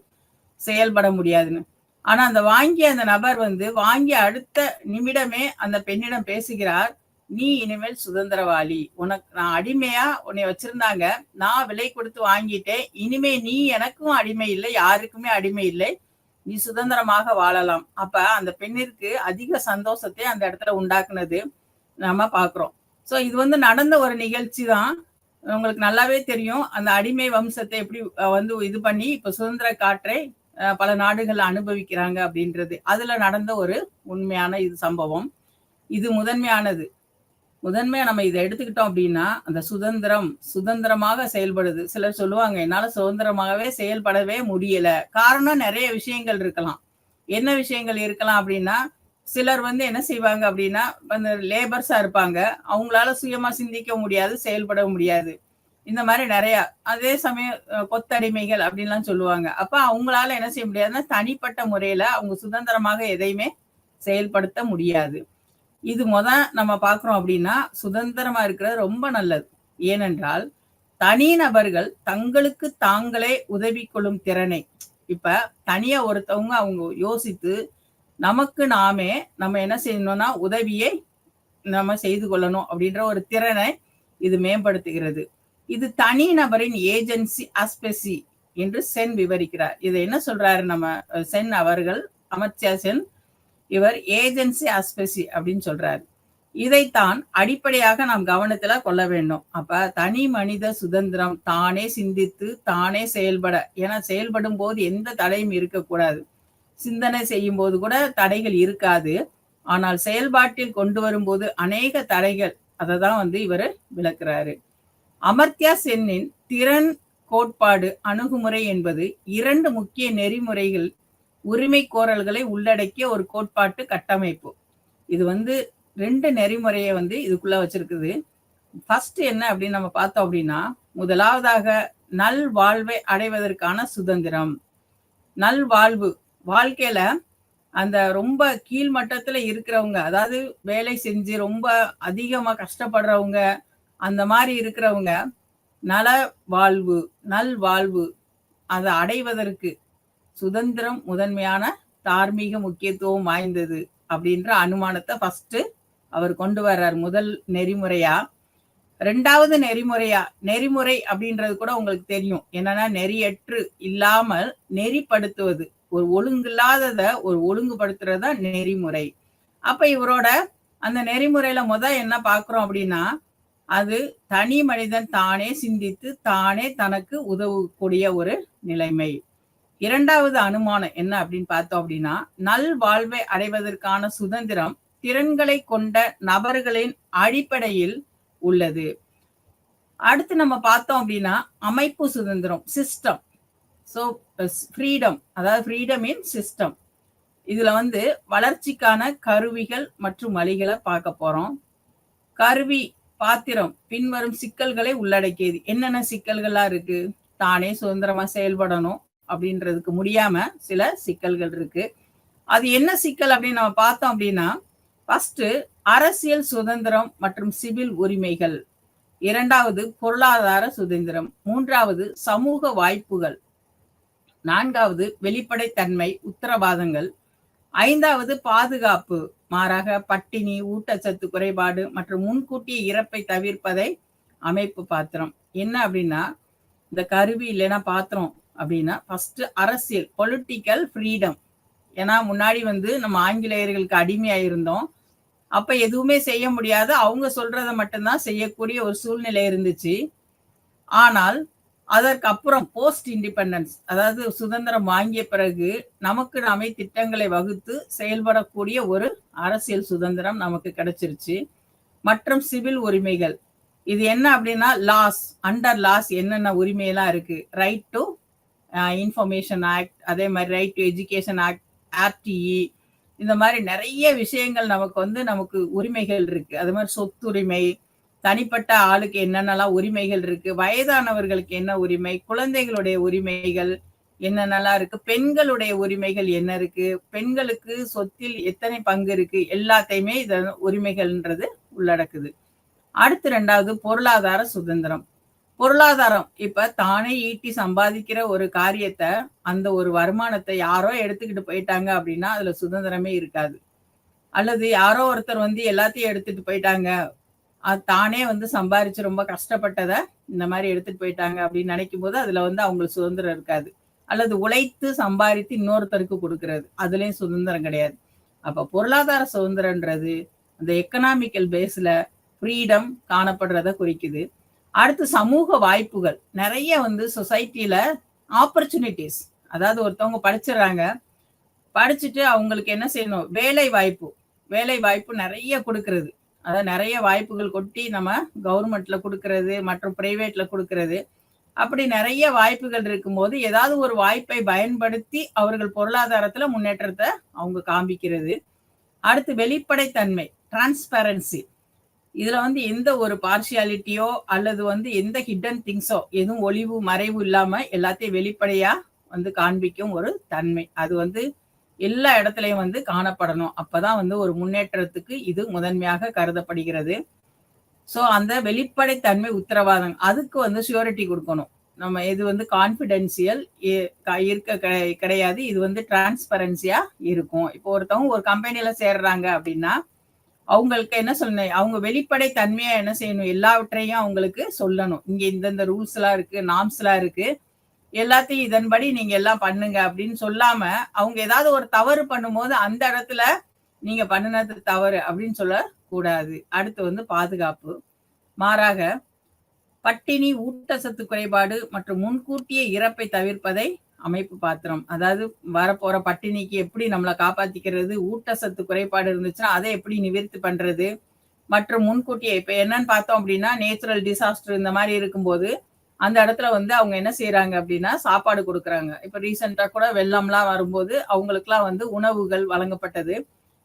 செயல்பட முடியாதுன்னு. ஆனா அந்த வாங்கிய அந்த நபர் வந்து வாங்கிய அடுத்த நிமிடமே அந்த பெண்ணிடம் பேசுகிறார். "நீ இனிமேல் சுதந்திரவாளி. உனக்கு நான் அடிமையா உன்னைய வச்சிருந்தாங்க. நான் விலை கொடுத்து வாங்கிட்டேன். இனிமே நீ எனக்கும் அடிமை இல்லை. யாருக்குமே அடிமை இல்லை. நீ சுதந்திரமாக வாழலாம்." அப்ப அந்த பெண்ணிற்கு அதிக சந்தோஷத்தை அந்த இடத்துல உண்டாக்குனது நம்ம பார்க்கிறோம். ஸோ இது வந்து நடந்த ஒரு நிகழ்ச்சி தான். உங்களுக்கு நல்லாவே தெரியும். அந்த அடிமை வம்சத்தை எப்படி வந்து இது பண்ணி இப்ப சுதந்திர காற்றை பல நாடுகள்ல அனுபவிக்கிறாங்க அப்படின்றது. அதுல நடந்த ஒரு உண்மையான இது சம்பவம். இது முதன்மையானது. முதன்மையா நம்ம இத எடுத்துக்கிட்டோம் அப்படின்னா, அந்த சுதந்திரம், சுதந்திரமாக செயல்படுது. சிலர் சொல்லுவாங்க, "என்னால சுதந்திரமாகவே செயல்படவே முடியல." காரணம் நெறைய விஷயங்கள் இருக்கலாம். என்ன விஷயங்கள் இருக்கலாம் அப்படின்னா, சிலர் வந்து என்ன செய்வாங்க அப்படின்னா, அந்த லேபர்ஸா இருப்பாங்க. அவங்களால சுயமா சிந்திக்க முடியாது, செயல்பட முடியாது. இந்த மாரி நெறையா. அதே சமயம் கொத்தடிமைகள் அப்படின்லாம் சொல்லுவாங்க. அப்ப அவங்களால என்ன செய்ய முடியாதுன்னா, தனிப்பட்ட முறையில அவங்க சுதந்திரமாக எதையுமே செயல்படுத்த முடியாது. இது நம்ம பார்க்குறோம் அப்படின்னா, சுதந்திரமா இருக்கிறது ரொம்ப நல்லது. ஏனென்றால், தனிநபர்கள் தங்களுக்கு தாங்களே உதவி கொள்ளும் திறனை இப்ப தனியா ஒருத்தவங்க அவங்க யோசித்து, நமக்கு நாமே நம்ம என்ன செய்யணும்னா, உதவியை நம்ம செய்து கொள்ளணும் அப்படின்ற ஒரு திறனை இது மேம்படுத்துகிறது. இது தனிநபரின் ஏஜென்சி அஸ்பெசி என்று சென் விவரிக்கிறார். இத என்ன சொல்றாரு நம்ம சென் அவர்கள், அமர்த்யா சென். இவர் ஏஜென்சி அஸ்பெசி அப்படின்னு சொல்றாரு. இதைத்தான் அடிப்படையாக நாம் கவனத்துல கொள்ள வேண்டும். அப்ப தனி மனித சுதந்திரம் தானே சிந்தித்து, தானே செயல்பட. ஏன்னா செயல்படும் போது எந்த தடையும் இருக்கக்கூடாது. சிந்தனை செய்யும் போது கூட தடைகள் இருக்காது. ஆனால் செயல்பாட்டில் கொண்டு வரும்போது அநேக தடைகள். அததான் வந்து இவரு விளக்குறாரு. அமர்த்யா சென்னின் திறன் கோட்பாடு அணுகுமுறை என்பது 2 முக்கிய நெறிமுறைகள் உரிமை கோரல்களை உள்ளடக்கிய ஒரு கோட்பாட்டு கட்டமைப்பு. இது வந்து 2 நெறிமுறைய வந்து இதுக்குள்ள வச்சிருக்குது. ஃபர்ஸ்ட் என்ன அப்படின்னு நம்ம பார்த்தோம் அப்படின்னா, முதலாவதாக நல்வாழ்வை அடைவதற்கான சுதந்திரம். நல்வாழ்வு, வாழ்க்கையில அந்த ரொம்ப கீழ் மட்டத்துல இருக்கிறவங்க, அதாவது வேலை செஞ்சு ரொம்ப அதிகமா கஷ்டப்படுறவங்க, அந்த மாரி இருக்கிறவங்க, நல வாழ்வு, நல்வாழ்வு அத அடைவதற்கு சுதந்திரம் முதன்மையான தார்மீக முக்கியத்துவம் வாய்ந்தது அப்படின்ற அனுமானத்தை ஃபர்ஸ்ட் அவர் கொண்டு வர்றார் முதல் நெறிமுறையா. 2வது நெறிமுறை அப்படின்றது கூட உங்களுக்கு தெரியும். என்னன்னா நெறியற்று இல்லாமல் நெறிப்படுத்துவது. ஒரு ஒழுங்கில்லாதத ஒரு ஒழுங்குபடுத்துறது தான் நெறிமுறை. அப்ப இவரோட அந்த நெறிமுறையில என்ன பார்க்கிறோம் அப்படின்னா, அது தனி மனிதன் தானே சிந்தித்து, தானே தனக்கு உதவக்கூடிய ஒரு நிலைமை. 2வது அனுமானம் என்ன அப்படின்னு பார்த்தோம் அப்படின்னா, நல்வாழ்வை அடைவதற்கான சுதந்திரம் திறன்களை கொண்ட நபர்களின் அடிப்படையில் உள்ளது. அடுத்து நம்ம பார்த்தோம் அப்படின்னா, அமைப்பு சுதந்திரம், சிஸ்டம். ஸோ ஃப்ரீடம், அதாவது ஃப்ரீடம் இன் சிஸ்டம். இதுல வந்து வளர்ச்சிக்கான கருவிகள் மற்றும் வழிகள பார்க்க போறோம். கருவி, பாத்திரம் பின்வரும் சிக்கல்களை உள்ளடக்கியது. என்னென்ன சிக்கல்கள்லாம் இருக்கு? தானே சுதந்திரமா செயல்படணும் அப்படின்றதுக்கு முடியாம சில சிக்கல்கள் இருக்கு. அது என்ன சிக்கல் அப்படின்னு நம்ம பார்த்தோம் அப்படின்னா, ஃபர்ஸ்ட் அரசியல் சுதந்திரம் மற்றும் சிவில் உரிமைகள். 2வது பொருளாதார சுதந்திரம். 3வது சமூக வாய்ப்புகள். 4வது வெளிப்படைத்தன்மை, உத்தரவாதங்கள். 5வது பாதுகாப்பு. மாறாக பட்டினி, ஊட்டச்சத்து குறைபாடு மற்றும் முன்கூட்டிய இறப்பை தவிர்ப்பதை அமைப்பு பாத்திரம். என்ன அப்படின்னா, இந்த கருவி இல்லைன்னா பாத்திரம் அப்படின்னா, ஃபர்ஸ்ட் அரசியல், பொலிட்டிக்கல் ஃப்ரீடம். ஏன்னா முன்னாடி வந்து நம்ம ஆங்கிலேயர்களுக்கு அடிமையா இருந்தோம். அப்ப எதுவுமே செய்ய முடியாது. அவங்க சொல்றத மட்டும் தான் செய்யக்கூடிய ஒரு சூழ்நிலை இருந்துச்சு. ஆனால், அதற்கு அப்புறம் போஸ்ட் இண்டிபெண்டன்ஸ் அதாவது சுதந்திரம் வாங்கிய பிறகு, நமக்கு நாமே திட்டங்களை வகுத்து செயல்படக்கூடிய ஒரு அரசியல் சுதந்திரம் நமக்கு கிடைச்சிருச்சு. மற்றும் சிவில் உரிமைகள். இது என்ன அப்படின்னா, அண்டர் லாஸ் என்னென்ன உரிமையெல்லாம் இருக்கு. ரைட் டூ இன்ஃபர்மேஷன் ஆக்ட், அதே மாரி right to education act, RTE இந்த மாரி நெறைய விஷயங்கள் நமக்கு உரிமைகள் இருக்கு. அது மாரி சொத்துரிமை, தனிப்பட்ட ஆளுக்கு என்னென்னலாம் உரிமைகள் இருக்கு, வயதானவர்களுக்கு என்ன உரிமை, குழந்தைகளுடைய உரிமைகள் என்னென்னலாம் இருக்கு, பெண்களுடைய உரிமைகள் என்ன இருக்கு, பெண்களுக்கு சொத்தில் எத்தனை பங்கு இருக்கு, எல்லாத்தையுமே இத உரிமைகள்ன்றது உள்ளடக்குது. அடுத்து 2வது பொருளாதார சுதந்திரம். பொருளாதாரம் இப்ப தானே ஈட்டி சம்பாதிக்கிற ஒரு காரியத்த, அந்த ஒரு வருமானத்த யாரோ எடுத்துக்கிட்டு போயிட்டாங்க அப்படின்னா, அதுல சுதந்திரமே இருக்காது. அல்லது யாரோ ஒருத்தர் வந்து எல்லாத்தையும் எடுத்துட்டு போயிட்டாங்க. அது தானே வந்து சம்பாரிச்சு ரொம்ப கஷ்டப்பட்டத, இந்த மாரி எடுத்துட்டு போயிட்டாங்க அப்படின்னு நினைக்கும்போது, அதுல வந்து அவங்களுக்கு சுதந்திரம் இருக்காது. அல்லது உழைத்து சம்பாரித்து இன்னொருத்தருக்கு குடுக்குறது. அதுலயும் சுதந்திரம் கிடையாது. அப்ப பொருளாதார சுதந்திரம்ன்றது, அந்த எக்கனாமிக்கல் பேஸ்ல ஃப்ரீடம் காணப்படுறத குறிக்குது. அடுத்து சமூக வாய்ப்புகள். நெறைய வந்து சொசைட்டில ஆப்பர்ச்சுனிட்டீஸ் அதாவது ஒருத்தவங்க படிச்சுடுறாங்க. படிச்சுட்டு அவங்களுக்கு என்ன செய்யணும்? வேலை வாய்ப்பு. வேலை வாய்ப்பு நெறைய குடுக்குறது. அதாவது நெறைய வாய்ப்புகள் கொட்டி நம்ம கவர்மெண்ட்ல குடுக்குறது மற்றும் பிரைவேட்ல குடுக்குறது. அப்படி நெறைய வாய்ப்புகள் இருக்கும்போது, ஏதாவது ஒரு வாய்ப்பை பயன்படுத்தி அவர்கள் பொருளாதாரத்துல முன்னேற்றத்த அவங்க காண்பிக்கிறது. அடுத்து வெளிப்படைத்தன்மை, டிரான்ஸ்பரன்சி. இதுல வந்து எந்த ஒரு பார்ஷியாலிட்டியோ அல்லது வந்து எந்த ஹிடன் திங்ஸோ எதுவும் ஒளிவு மறைவு இல்லாம எல்லாத்தையும் வெளிப்படையா வந்து காண்பிக்கும் ஒரு தன்மை. அது வந்து எல்லா இடத்துலயும் வந்து காணப்படணும். அப்பதான் வந்து ஒரு முன்னேற்றத்துக்கு இது முதன்மையாக கருதப்படுகிறது. ஸோ அந்த வெளிப்படைத்தன்மை உத்தரவாதம். அதுக்கு வந்து ஷூரிட்டி குடுக்கணும். நம்ம இது வந்து கான்ஃபிடென்ஷியல் இருக்க கிடையாது. இது வந்து டிரான்ஸ்பரன்சியா இருக்கும். இப்போ ஒருத்தவங்க ஒரு கம்பெனில சேர்றாங்க அப்படின்னா, அவங்களுக்கு என்ன சொல்லணும்? அவங்க வெளிப்படை தன்மையா என்ன செய்யணும்? எல்லாவற்றையும் அவங்களுக்கு சொல்லணும். இங்க இந்தந்த ரூல்ஸ்லாம் இருக்கு, நார்ம்ஸ்லாம் இருக்கு. எல்லாத்தையும் இதன்படி நீங்க எல்லாம் பண்ணுங்க அப்படின்னு சொல்லாம, அவங்க ஏதாவது ஒரு தவறு பண்ணும்போது, அந்த இடத்துல நீங்க பண்ணுனது தவறு அப்படின்னு சொல்லக்கூடாது. அடுத்து வந்து பாதுகாப்பு. மாறாக பட்டினி, ஊட்டச்சத்து குறைபாடு மற்றும் முன்கூட்டிய இறப்பை தவிர்ப்பதை அமைப்பு பாத்திரம். அதாவது வரப்போற பட்டினிக்கு எப்படி நம்மள காப்பாத்திக்கிறது, ஊட்டச்சத்து குறைபாடு இருந்துச்சுன்னா, அதை எப்படி நிவர்த்தி பண்றது, மற்றும் முன்கூட்டியே இப்ப என்னன்னு பார்த்தோம் அப்படின்னா, நேச்சுரல் டிசாஸ்டர் இந்த மாரி இருக்கும்போது, அந்த இடத்துல வந்து அவங்க என்ன செய்றாங்க அப்படின்னா, சாப்பாடு குடுக்குறாங்க. இப்ப ரீசென்ட்டா கூட வெள்ளம்லாம் வரும்போது, அவங்களுக்கெல்லாம் வந்து உணவுகள் வழங்கப்பட்டது.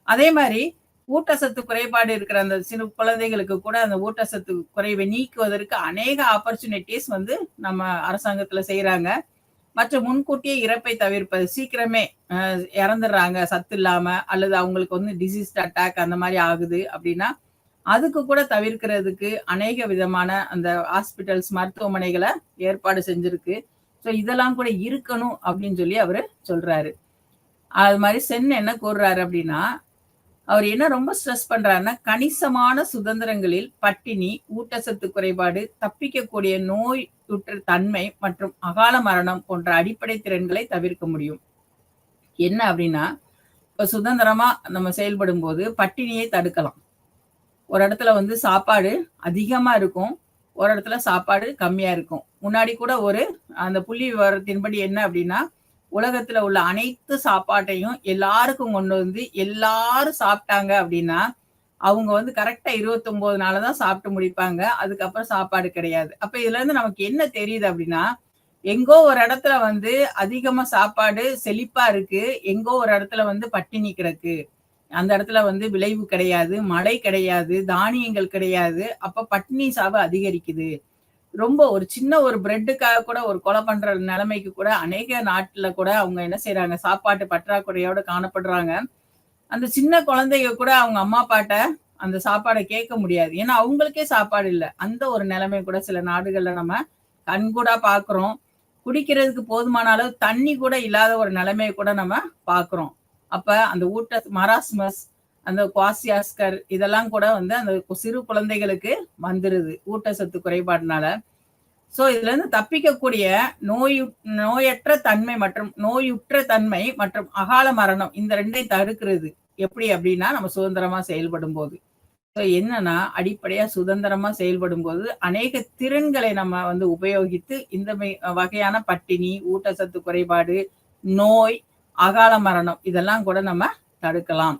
அதே மாரி ஊட்டச்சத்து குறைபாடு இருக்கிற அந்த சிறு குழந்தைகளுக்கு கூட அந்த ஊட்டச்சத்து குறைவை நீக்குவதற்கு அநேக ஆப்பர்ச்சுனிட்டீஸ் வந்து நம்ம அரசாங்கத்துல செய்றாங்க. மற்றும் முன்கூட்டியே இறப்பை தவிர்ப்பது. சீக்கிரமே இறந்துடுறாங்க சத்து இல்லாம, அல்லது அவங்களுக்கு வந்து டிசீஸ்ட் அட்டாக் அந்த மாரி ஆகுது அப்படின்னா, அதுக்கு கூட தவிர்க்கிறதுக்கு அநேக விதமான அந்த ஹாஸ்பிட்டல்ஸ், மருத்துவமனைகள ஏற்பாடு செஞ்சிருக்கு. ஸோ இதெல்லாம் கூட இருக்கணும் அப்படின்னு சொல்லி அவரு சொல்றாரு. அது மாரி சென் என்ன கூறுறாரு அப்படின்னா, அவர் என்ன ரொம்ப ஸ்ட்ரெஸ் பண்றாருன்னா, கணிசமான சுதந்திரங்களில் பட்டினி, ஊட்டச்சத்து குறைபாடு, தப்பிக்கக்கூடிய நோயுற்ற தன்மை மற்றும் அகால மரணம் போன்ற அடிப்படை திறன்களை தவிர்க்க முடியும். என்ன அப்படின்னா, இப்ப சுதந்திரமா நம்ம செயல்படும்போது பட்டினியை தடுக்கலாம். ஒரு இடத்துல வந்து சாப்பாடு அதிகமா இருக்கும். ஒரு இடத்துல சாப்பாடு கம்மியா இருக்கும். முன்னாடி கூட அந்த புள்ளி விவரத்தின்படி என்ன அப்படின்னா, உலகத்துல உள்ள அனைத்து சாப்பாட்டையும் எல்லாருக்கும் கொண்டு வந்து எல்லாரும் சாப்பிட்டாங்க அப்படின்னா, அவங்க வந்து கரெக்ட்டா 29 நாள்ல தான் சாப்பிட்டு முடிப்பாங்க. அதுக்கப்புறம் சாப்பாடு கிடையாது. அப்ப இதுலருந்து நமக்கு என்ன தெரியுது அப்படின்னா, எங்கோ ஒரு இடத்துல வந்து அதிகமா சாப்பாடு செழிப்பா இருக்கு. எங்கோ ஒரு இடத்துல வந்து பட்டினி கிடக்கு. அந்த இடத்துல வந்து விளைவு கிடையாது, மழை கிடையாது, தானியங்கள் கிடையாது. அப்ப பட்டினி சாவு அதிகரிக்குது. ரொம்ப ஒரு சின்ன ஒரு பிரெட்டுக்காக கூட ஒரு கொலை பண்ற நிலைமைக்கு கூட அநேக நாட்டுல கூட அவங்க என்ன செய்றாங்க, சாப்பாட்டு பற்றாக்குறையோட காணப்படுறாங்க. அந்த சின்ன குழந்தைக கூட அவங்க அம்மா, அப்பாட்ட அந்த சாப்பாட கேட்க முடியாது. ஏன்னா, அவங்களுக்கே சாப்பாடு இல்ல. அந்த ஒரு நிலைமை கூட சில நாடுகள்ல நம்ம கண்கூடா பார்க்கிறோம். குடிக்கிறதுக்கு போதுமான அளவு தண்ணி கூட இல்லாத ஒரு நிலைமைய கூட நம்ம பார்க்கிறோம். அப்ப அந்த மராஸ்மஸ், அந்த குவாசியாஸ்கர் இதெல்லாம் கூட வந்து அந்த சிறு குழந்தைகளுக்கு வந்துருது. ஊட்டச்சத்து குறைபாடுனால. சோ இதுல இருந்து தப்பிக்கக்கூடிய நோயு நோயற்ற தன்மை மற்றும் நோயுற்ற தன்மை மற்றும் அகால மரணம் இந்த 2யும் தடுக்கிறது. எப்படி அப்படின்னா, நம்ம சுதந்திரமா செயல்படும்போது. ஸோ என்னன்னா, அடிப்படையா சுதந்திரமா செயல்படும்போது, அநேக திறன்களை நம்ம வந்து உபயோகித்து இந்த வகையான பட்டினி, ஊட்டச்சத்து குறைபாடு, நோய், அகால மரணம் இதெல்லாம் கூட நம்ம தடுக்கலாம்.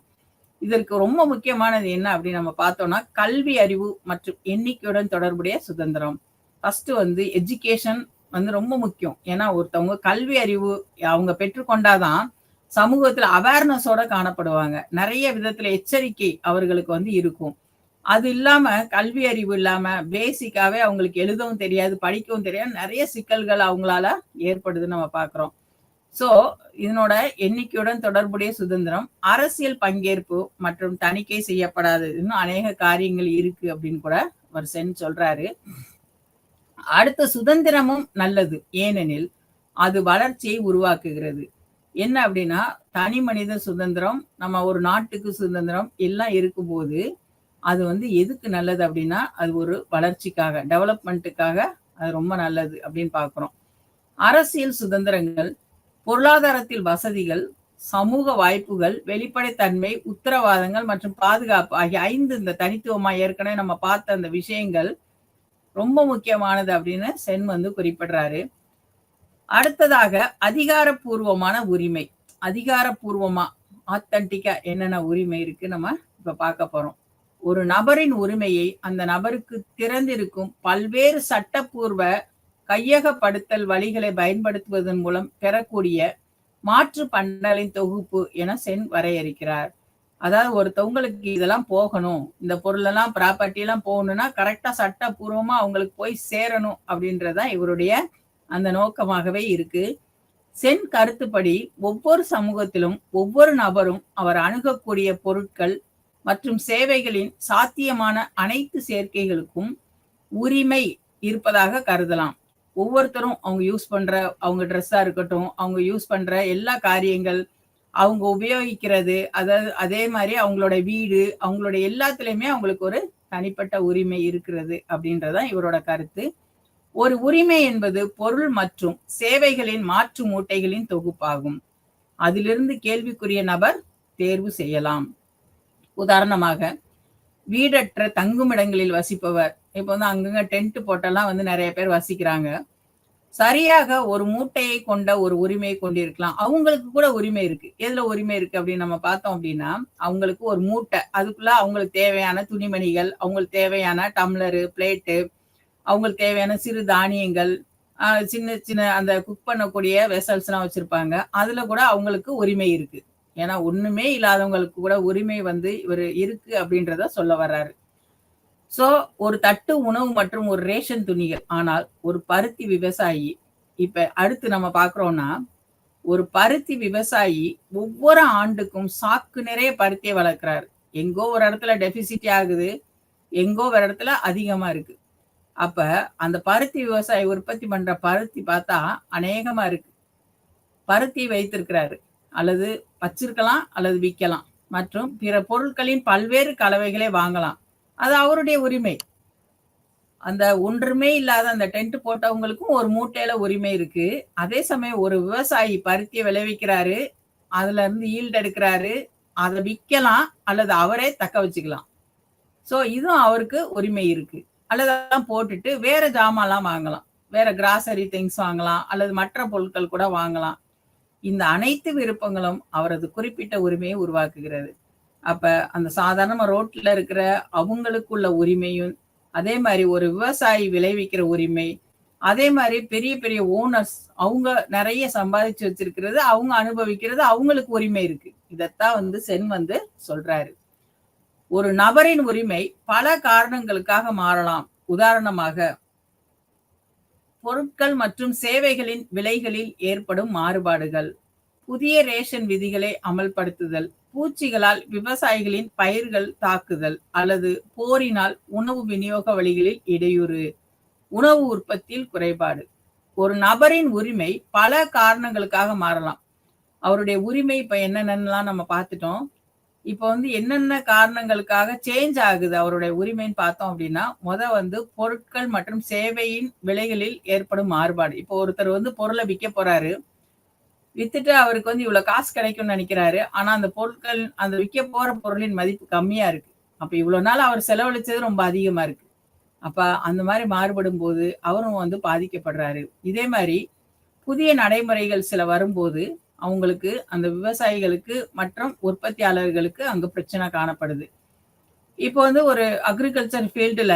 இதற்கு ரொம்ப முக்கியமானது என்ன அப்படின்னு நம்ம பார்த்தோம்னா, கல்வி அறிவு மற்றும் எண்ணிக்கையுடன் தொடர்புடைய சுதந்திரம். ஃபர்ஸ்ட் வந்து எஜுகேஷன் வந்து ரொம்ப முக்கியம். ஏன்னா ஒருத்தவங்க கல்வி அறிவு அவங்க பெற்றுக்கொண்டாதான் சமூகத்துல அவேர்னஸோட காணப்படுவாங்க. நெறைய விதத்துல எச்சரிக்கை அவர்களுக்கு வந்து இருக்கும். அது இல்லாம கல்வி அறிவு இல்லாம பேசிக்காவே அவங்களுக்கு எழுதவும் தெரியாது, படிக்கவும் தெரியாது. நெறைய சிக்கல்கள் அவங்களால ஏற்படுதுன்னு நம்ம பார்க்கிறோம். சோ, இதனோட எண்ணிக்கையுடன் தொடர்புடைய சுதந்திரம், அரசியல் பங்கேற்பு மற்றும் தணிக்கை செய்யப்படாதது. இன்னும் அநேக காரியங்கள் இருக்கு அப்படின்னு கூட அவர் சென் சொல்றாரு. அடுத்த சுதந்திரமும் நல்லது. ஏனெனில், அது வளர்ச்சியை உருவாக்குகிறது. என்ன அப்படின்னா, தனி மனித சுதந்திரம், நம்ம ஒரு நாட்டுக்கு சுதந்திரம் எல்லாம் இருக்கும்போது, அது வந்து எதுக்கு நல்லது அப்படின்னா, அது ஒரு வளர்ச்சிக்காக, டெவலப்மென்ட்டுக்காக அது ரொம்ப நல்லது அப்படின்னு பார்க்கிறோம். அரசியல் சுதந்திரங்கள், பொருளாதாரத்தில் வசதிகள், சமூக வாய்ப்புகள், வெளிப்படைத்தன்மை, உத்தரவாதங்கள் மற்றும் பாதுகாப்பு ஆகிய 5 இந்த தனித்துவமா ஏற்கனவே நம்ம பார்த்த அந்த விஷயங்கள் ரொம்ப முக்கியமானது அப்படின்னு சென் வந்து குறிப்பிடுறாரு. அடுத்ததாக அதிகாரப்பூர்வமான உரிமை. அதிகாரப்பூர்வமா ஆத்தென்டிக்கா என்னென்ன உரிமை இருக்கு நம்ம இப்ப பார்க்க போறோம். ஒரு நபரின் உரிமையை அந்த நபருக்கு திறந்திருக்கும் பல்வேறு சட்டப்பூர்வ கையகப்படுத்தல் வழிகளை பயன்படுத்துவதன் மூலம் பெறக்கூடிய மாற்று பண்டலின் தொகுப்பு என சென் வரையறுக்கிறார். அதாவது ஒருத்தவங்களுக்கு இதெல்லாம் போகணும், இந்த பொருளெல்லாம் ப்ராப்பர்ட்டி எல்லாம் போகணும்னா கரெக்டா சட்டப்பூர்வமா அவங்களுக்கு போய் சேரணும் அப்படின்றதுதான் இவருடைய அந்த நோக்கமாகவே இருக்கு. சென் கருத்துப்படி ஒவ்வொரு சமூகத்திலும் ஒவ்வொரு நபரும் அவர் அணுகக்கூடிய பொருட்கள் மற்றும் சேவைகளின் சாத்தியமான அனைத்து சேர்க்கைகளுக்கும் உரிமை இருப்பதாக கருதலாம். ஒவ்வொருத்தரும் அவங்க யூஸ் பண்ற அவங்க ட்ரெஸ்ஸா இருக்கட்டும், அவங்க யூஸ் பண்ற எல்லா காரியங்கள், அவங்க உபயோகிக்கிறது, அதாவது அதே மாதிரி அவங்களோட வீடு, அவங்களோட எல்லாத்துலயுமே அவங்களுக்கு ஒரு தனிப்பட்ட உரிமை இருக்கிறது அப்படின்றதான் இவரோட கருத்து. ஒரு உரிமை என்பது பொருள் மற்றும் சேவைகளின் மாற்று மூட்டைகளின் தொகுப்பாகும். அதிலிருந்து கேள்விக்குரிய நபர் தேர்வு செய்யலாம். உதாரணமாக, வீடற்ற தங்குமிடங்களில் வசிப்பவர், இப்ப வந்து அங்கங்க டென்ட் போட்டெல்லாம் வந்து நிறைய பேர் வசிக்கிறாங்க. சரியாக ஒரு மூட்டையை கொண்ட ஒரு உரிமையை கொண்டிருக்கலாம். அவங்களுக்கு கூட உரிமை இருக்கு. எதுல உரிமை இருக்கு அப்படின்னு நம்ம பார்த்தோம் அப்படின்னா, அவங்களுக்கு ஒரு மூட்டை, அதுக்குள்ள அவங்களுக்கு தேவையான துணிமணிகள், அவங்களுக்கு தேவையான டம்ளரு, பிளேட்டு, அவங்களுக்கு தேவையான சிறு தானியங்கள், சின்ன சின்ன அந்த குக் பண்ணக்கூடிய வெசல்ஸ்லாம் வச்சிருப்பாங்க. அதுல கூட அவங்களுக்கு உரிமை இருக்கு. ஏன்னா ஒண்ணுமே இல்லாதவங்களுக்கு கூட உரிமை வந்து இவரு இருக்கு அப்படின்றத சொல்ல வர்றாரு. சோ ஒரு தட்டு உணவு மற்றும் ஒரு ரேஷன் துணிகள். ஆனால் ஒரு பருத்தி விவசாயி, இப்ப அடுத்து நம்ம பார்க்கிறோம்னா, ஒரு பருத்தி விவசாயி ஒவ்வொரு ஆண்டுக்கும் சாக்கு நிறைய பருத்தியை வளர்க்கிறாரு. எங்கோ ஒரு இடத்துல டெபிசிட் ஆகுது, எங்கோ ஒரு இடத்துல அதிகமா இருக்கு. அப்ப அந்த பருத்தி விவசாயி உற்பத்தி பண்ற பருத்தி பார்த்தா அநேகமா இருக்கு. பருத்தி வைத்திருக்கிறாரு. அல்லது வச்சிருக்கலாம் அல்லது விக்கலாம். மற்றும் பிற பொருட்களின் பல்வேறு கலவைகளை வாங்கலாம். அது அவருடைய உரிமை. அந்த ஒன்றுமே இல்லாத அந்த டென்ட் போட்டவங்களுக்கும் ஒரு மூட்டையில உரிமை இருக்கு. அதே சமயம் ஒரு விவசாயி பருத்தியை விளைவிக்கிறாரு, அதுல இருந்து ஈல்டு எடுக்கிறாரு, அதை விக்கலாம் அல்லது அவரே தக்க வச்சுக்கலாம். சோ இதுவும் அவருக்கு உரிமை இருக்கு. அல்லது அதெல்லாம் போட்டுட்டு வேற ஜாமான்லாம் வாங்கலாம். வேற கிராசரி திங்ஸ் வாங்கலாம் அல்லது மற்ற பொருட்கள் கூட வாங்கலாம். இந்த அனைத்து விருப்பங்களும் அவரது குறிப்பிட்ட உரிமையை உருவாக்குகிறது. அப்ப அந்த சாதாரணமா ரோட்ல இருக்கிற அவங்களுக்குள்ள உரிமையும், அதே மாதிரி ஒரு விவசாயி விளைவிக்கிற உரிமை, அதே மாதிரி பெரிய பெரிய ஓனர்ஸ் அவங்க நிறைய சம்பாதிச்சு வச்சிருக்கிறது, அவங்க அனுபவிக்கிறது, அவங்களுக்கு உரிமை இருக்கு. இதத்தான் வந்து சென் வந்து சொல்றாரு. ஒரு நபரின் உரிமை பல காரணங்களுக்காக மாறலாம். உதாரணமாக, பொருட்கள் மற்றும் சேவைகளின் விலைகளில் ஏற்படும் மாறுபாடுகள், புதிய ரேஷன் விதிகளை அமல்படுத்துதல், பூச்சிகளால் விவசாயிகளின் பயிர்கள் தாக்குதல் அல்லது போரினால் உணவு விநியோக வழிகளில் இடையூறு, உணவு உற்பத்தியில் குறைபாடு. ஒரு நபரின் உரிமை பல காரணங்களுக்காக மாறலாம். அவருடைய உரிமை இப்ப என்னென்னலாம் நம்ம பார்த்துட்டோம். இப்ப வந்து என்னென்ன காரணங்களுக்காக சேஞ்ச் ஆகுது அவருடைய உரிமைன்னு பார்த்தோம் அப்படின்னா, வந்து பொருட்கள் மற்றும் சேவையின் விலைகளில் ஏற்படும் மாறுபாடு. இப்போ ஒருத்தர் வந்து பொருள விக்க போறாரு. வித்துட்டு அவருக்கு வந்து இவ்வளோ காசு கிடைக்கும்னு நெனைக்கிறாரு. ஆனா அந்த பொருட்கள் அந்த விக்க போற பொருளின் மதிப்பு கம்மியா இருக்கு. அப்ப இவ்வளோ நாள் அவர் செலவழிச்சது ரொம்ப அதிகமா இருக்கு. அப்ப அந்த மாரி மாறுபடும்போது அவரும் வந்து பாதிக்கப்படுறாரு. இதே மாரி புதிய நடைமுறைகள் சில வரும்போது, அவங்களுக்கு அந்த விவசாயிகளுக்கு மற்றும் உற்பத்தியாளர்களுக்கு அங்க பிரச்சனை காணப்படுது. இப்போ வந்து ஒரு அக்ரிகல்ச்சர் ஃபீல்டுல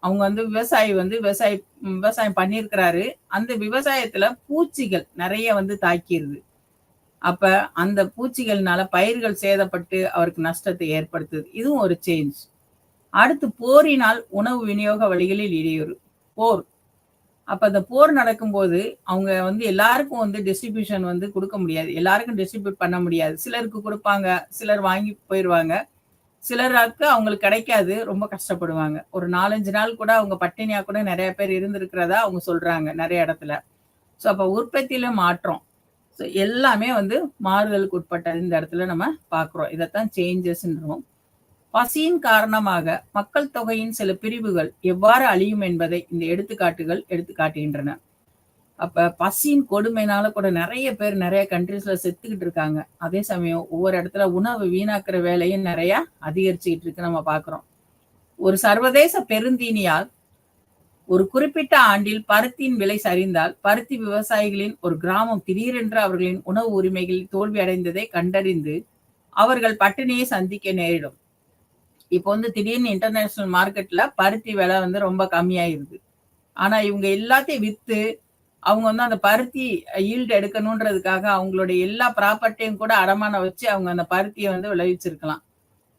அவங்க வந்து விவசாயி வந்து விவசாயம் பண்ணியிருக்கிறாரு. அந்த விவசாயத்துல பூச்சிகள் நெறைய வந்து தாக்கிருது. அப்ப அந்த பூச்சிகள்னால பயிர்கள் சேதப்பட்டு அவருக்கு நஷ்டத்தை ஏற்படுத்துது. இதுவும் ஒரு சேஞ்ச். அடுத்து போரினால் உணவு விநியோக வழிகளில் இடையூறு. போர். அப்ப அந்த போர் நடக்கும்போது, அவங்க வந்து எல்லாருக்கும் வந்து டிஸ்ட்ரிபியூஷன் வந்து குடுக்க முடியாது. எல்லாருக்கும் டிஸ்ட்ரிபியூட் பண்ண முடியாது. சிலருக்கு குடுப்பாங்க. சிலர் வாங்கி போயிருவாங்க. சிலருக்கு அவங்களுக்கு கிடைக்காது. ரொம்ப கஷ்டப்படுவாங்க. ஒரு 4, 5 நாள் கூட அவங்க பட்டினியா கூட நெறைய பேர் இருந்திருக்கிறதா அவங்க சொல்றாங்க, நெறைய இடத்துல. ஸோ அப்ப உற்பத்தியில மாற்றம். ஸோ எல்லாமே வந்து மாறுதலுக்கு உட்பட்டது இந்த இடத்துல நம்ம பார்க்குறோம். இதத்தான் சேஞ்சஸ்ன்றோம். பசியின் காரணமாக மக்கள் தொகையின் சில பிரிவுகள் எவ்வாறு அழியும் என்பதை இந்த எடுத்துக்காட்டுகள் எடுத்து காட்டுகின்றன. அப்ப பசியின் கொடுமைனால கூட நெறைய பேர் நெறைய கண்ட்ரீஸ்ல செத்துக்கிட்டு இருக்காங்க. அதே சமயம் ஒவ்வொரு இடத்துல உணவு வீணாக்குற வேலையும் நெறைய அதிகரிச்சுக்கிட்டு இருக்கு நம்ம பார்க்குறோம். ஒரு சர்வதேச பெருந்தீனியால் ஒரு குறிப்பிட்ட ஆண்டில் பருத்தியின் விலை சரிந்தால், பருத்தி விவசாயிகளின் ஒரு கிராமம் திடீரென்று அவர்களின் உணவு உரிமைகளில் தோல்வி அடைந்ததை கண்டறிந்து, அவர்கள் பட்டினியை சந்திக்க நேரிடும். இப்போ வந்து திடீர்னு இன்டர்நேஷனல் மார்க்கெட்ல பருத்தி விலை வந்து ரொம்ப கம்மியாயிருது. ஆனா இவங்க எல்லாத்தையும் வித்து, அவங்க வந்து அந்த பருத்தி ஈல்டு எடுக்கணுன்றதுக்காக அவங்களுடைய எல்லா ப்ராப்பர்ட்டியும் கூட அடமானம் வச்சு அவங்க அந்த பருத்திய வந்து விளைவிச்சிருக்கலாம்.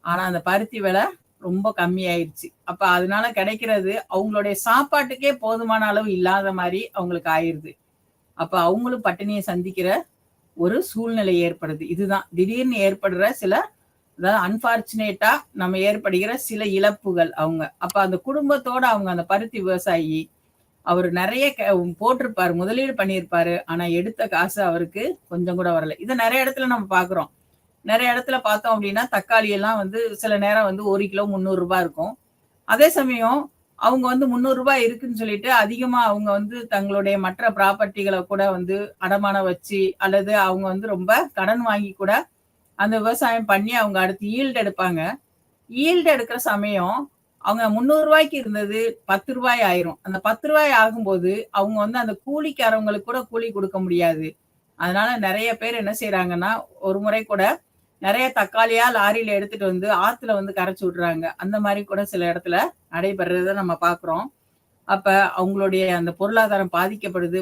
ஆனா அந்த பருத்தி விலை ரொம்ப கம்மியாயிருச்சு. அப்ப அதனால கிடைக்கிறது அவங்களுடைய சாப்பாட்டுக்கே போதுமான அளவு இல்லாத மாரி அவங்களுக்கு ஆயிருது. அப்ப அவங்களும் பட்டினிய சந்திக்கிற ஒரு சூழ்நிலை ஏற்படுது. இதுதான் திடீர்னு ஏற்படுற சில அதாவது அன்பார்ச்சுனேட்டா நம்ம ஏற்படுகிற சில இழப்புகள் அவங்க. அப்ப அந்த குடும்பத்தோட அவங்க அந்த பருத்தி விவசாயி, அவரு நெறைய போட்டிருப்பாரு, முதலீடு பண்ணியிருப்பாரு. ஆனா எடுத்த காசு அவருக்கு கொஞ்சம் கூட வரல. இத நெறைய இடத்துல நம்ம பார்க்குறோம். நெறைய இடத்துல பார்த்தோம் அப்டின்னா, தக்காளி எல்லாம் வந்து சில நேரம் வந்து 1 கிலோ ரூ. 300 இருக்கும். அதே சமயம் அவங்க வந்து ரூ. 300 இருக்குன்னு சொல்லிட்டு, அதிகமா அவங்க வந்து தங்களுடைய மற்ற ப்ராப்பர்ட்டிகள கூட வந்து அடமானம் வச்சு, அல்லது அவங்க வந்து ரொம்ப கடன் வாங்கி கூட அந்த விவசாயம் பண்ணி அவங்க அடுத்து ஈல்டு எடுப்பாங்க. ஈல்டு எடுக்கிற சமயம், அவங்க ரூ. 300 இருந்தது ரூ. 10 ஆயிரும். அந்த ரூ. 10 ஆகும்போது, அவங்க வந்து அந்த கூலிக்காரவங்களுக்கு கூட கூலி குடுக்க முடியாது. அதனால நெறைய பேர் என்ன செய்றாங்கன்னா, ஒரு முறை கூட நெறைய தக்காளியா லாரியில எடுத்துட்டு வந்து ஆத்துல வந்து கரைச்சு விடுறாங்க. அந்த மாரி கூட சில இடத்துல நடைபெறத நம்ம பார்க்குறோம். அப்ப அவங்களுடைய அந்த பொருளாதாரம் பாதிக்கப்படுது.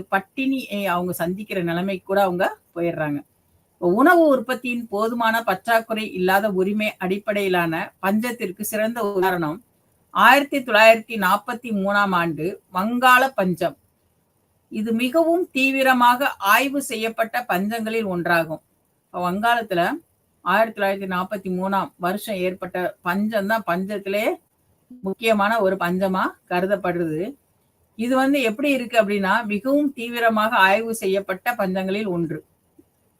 அவங்க சந்திக்கிற நிலைமைக்கு கூட அவங்க போயிடுறாங்க. உணவு உற்பத்தியின் போதுமான பற்றாக்குறை இல்லாத உரிமை அடிப்படையிலான பஞ்சத்திற்கு சிறந்த உதாரணம் 1943ஆம் ஆண்டு வங்காள பஞ்சம். இது மிகவும் தீவிரமாக ஆய்வு செய்யப்பட்ட பஞ்சங்களில் ஒன்றாகும். வங்காளத்துல 1943ஆம் வருஷம் ஏற்பட்ட பஞ்சம் தான் பஞ்சத்திலே முக்கியமான ஒரு பஞ்சமா கருதப்படுது. இது வந்து எப்படி இருக்கு அப்படின்னா, மிகவும் தீவிரமாக ஆய்வு செய்யப்பட்ட பஞ்சங்களில் ஒன்று.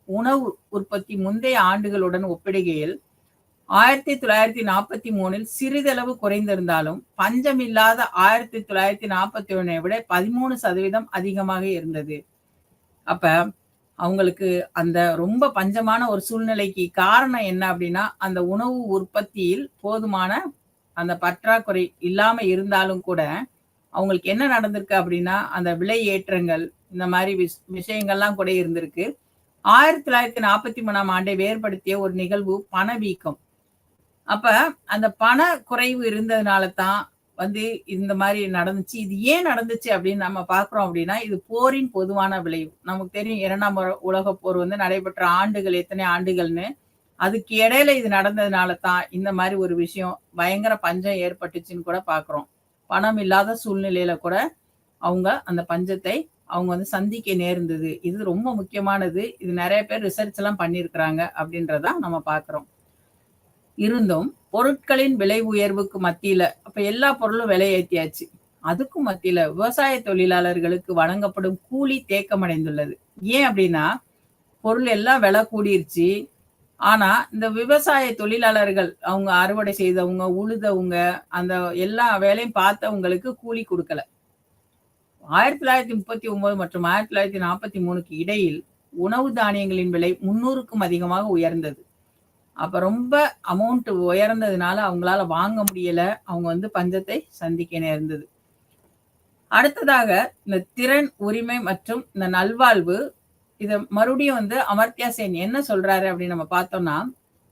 உணவு உற்பத்தி முந்தைய ஆண்டுகளுடன் ஒப்பிடுகையில் 1943இல் சிறிதளவு குறைந்திருந்தாலும், பஞ்சமில்லாத 1941ஐ விட 13% அதிகமாக இருந்தது. அப்ப அவங்களுக்கு அந்த ரொம்ப பஞ்சமான ஒரு சூழ்நிலைக்கு காரணம் என்ன அப்படின்னா, அந்த உணவு உற்பத்தியில் போதுமான அந்த பற்றாக்குறை இல்லாம இருந்தாலும் கூட, அவங்களுக்கு என்ன நடந்திருக்கு அப்படின்னா, அந்த விலை ஏற்றங்கள் இந்த மாரி விஷயங்கள்லாம் கூட இருந்திருக்கு. 1943ஆம் ஆண்டை வேறுபடுத்திய ஒரு நிகழ்வு பணவீக்கம். அப்ப அந்த பண குறைவு இருந்ததுனால தான் வந்து இந்த மாரி நடந்துச்சு. இது ஏன் நடந்துச்சு அப்படின்னு நம்ம பார்க்குறோம் அப்படின்னா, இது போரின் பொதுவான விளைவு. நமக்கு தெரியும் 2ஆம் உலகப் போர் வந்து நடைபெற்ற ஆண்டுகள் எத்தனை ஆண்டுகள்னு. அதுக்கு இடையில இது நடந்ததுனால தான் இந்த மாரி ஒரு விஷயம் பயங்கர பஞ்சம் ஏற்பட்டுச்சுன்னு கூட பார்க்குறோம். பணம் இல்லாத சூழ்நிலையில கூட அவங்க அந்த பஞ்சத்தை அவங்க வந்து சந்திக்க நேர்ந்தது. இது ரொம்ப முக்கியமானது. இது நெறைய பேர் ரிசர்ச் எல்லாம் பண்ணியிருக்கிறாங்க அப்படின்றத நம்ம பார்க்குறோம். இருந்தும் பொருட்களின் விலை உயர்வுக்கு மத்தியில அப்ப எல்லா பொருளும் விலை ஏத்தியாச்சு. அதுக்கும் மத்தியில விவசாய தொழிலாளர்களுக்கு வழங்கப்படும் கூலி தேக்கமடைந்துள்ளது. ஏன் அப்படின்னா, பொருள் எல்லாம் விலை கூடிருச்சு. ஆனா இந்த விவசாய தொழிலாளர்கள் அவங்க அறுவடை செய்தவங்க, உழுதவங்க, அந்த எல்லா வேலையும் பார்த்தவங்களுக்கு கூலி குடுக்கல. 1939 மற்றும் 1943க்கு இடையில் உணவு தானியங்களின் விலை 300க்கும் அதிகமாக உயர்ந்தது. அப்ப ரொம்ப அமௌண்ட் உயர்ந்ததுனால அவங்களால வாங்க முடியல. அவங்க வந்து பஞ்சத்தை சந்திக்க நேர்ந்தது. அடுத்ததாக இந்த திறன், உரிமை மற்றும் இந்த நல்வாழ்வு இத மறுபடியும் வந்து அமர்த்யா சென் என்ன சொல்றாரு அப்படின்னு நம்ம பார்த்தோம்னா,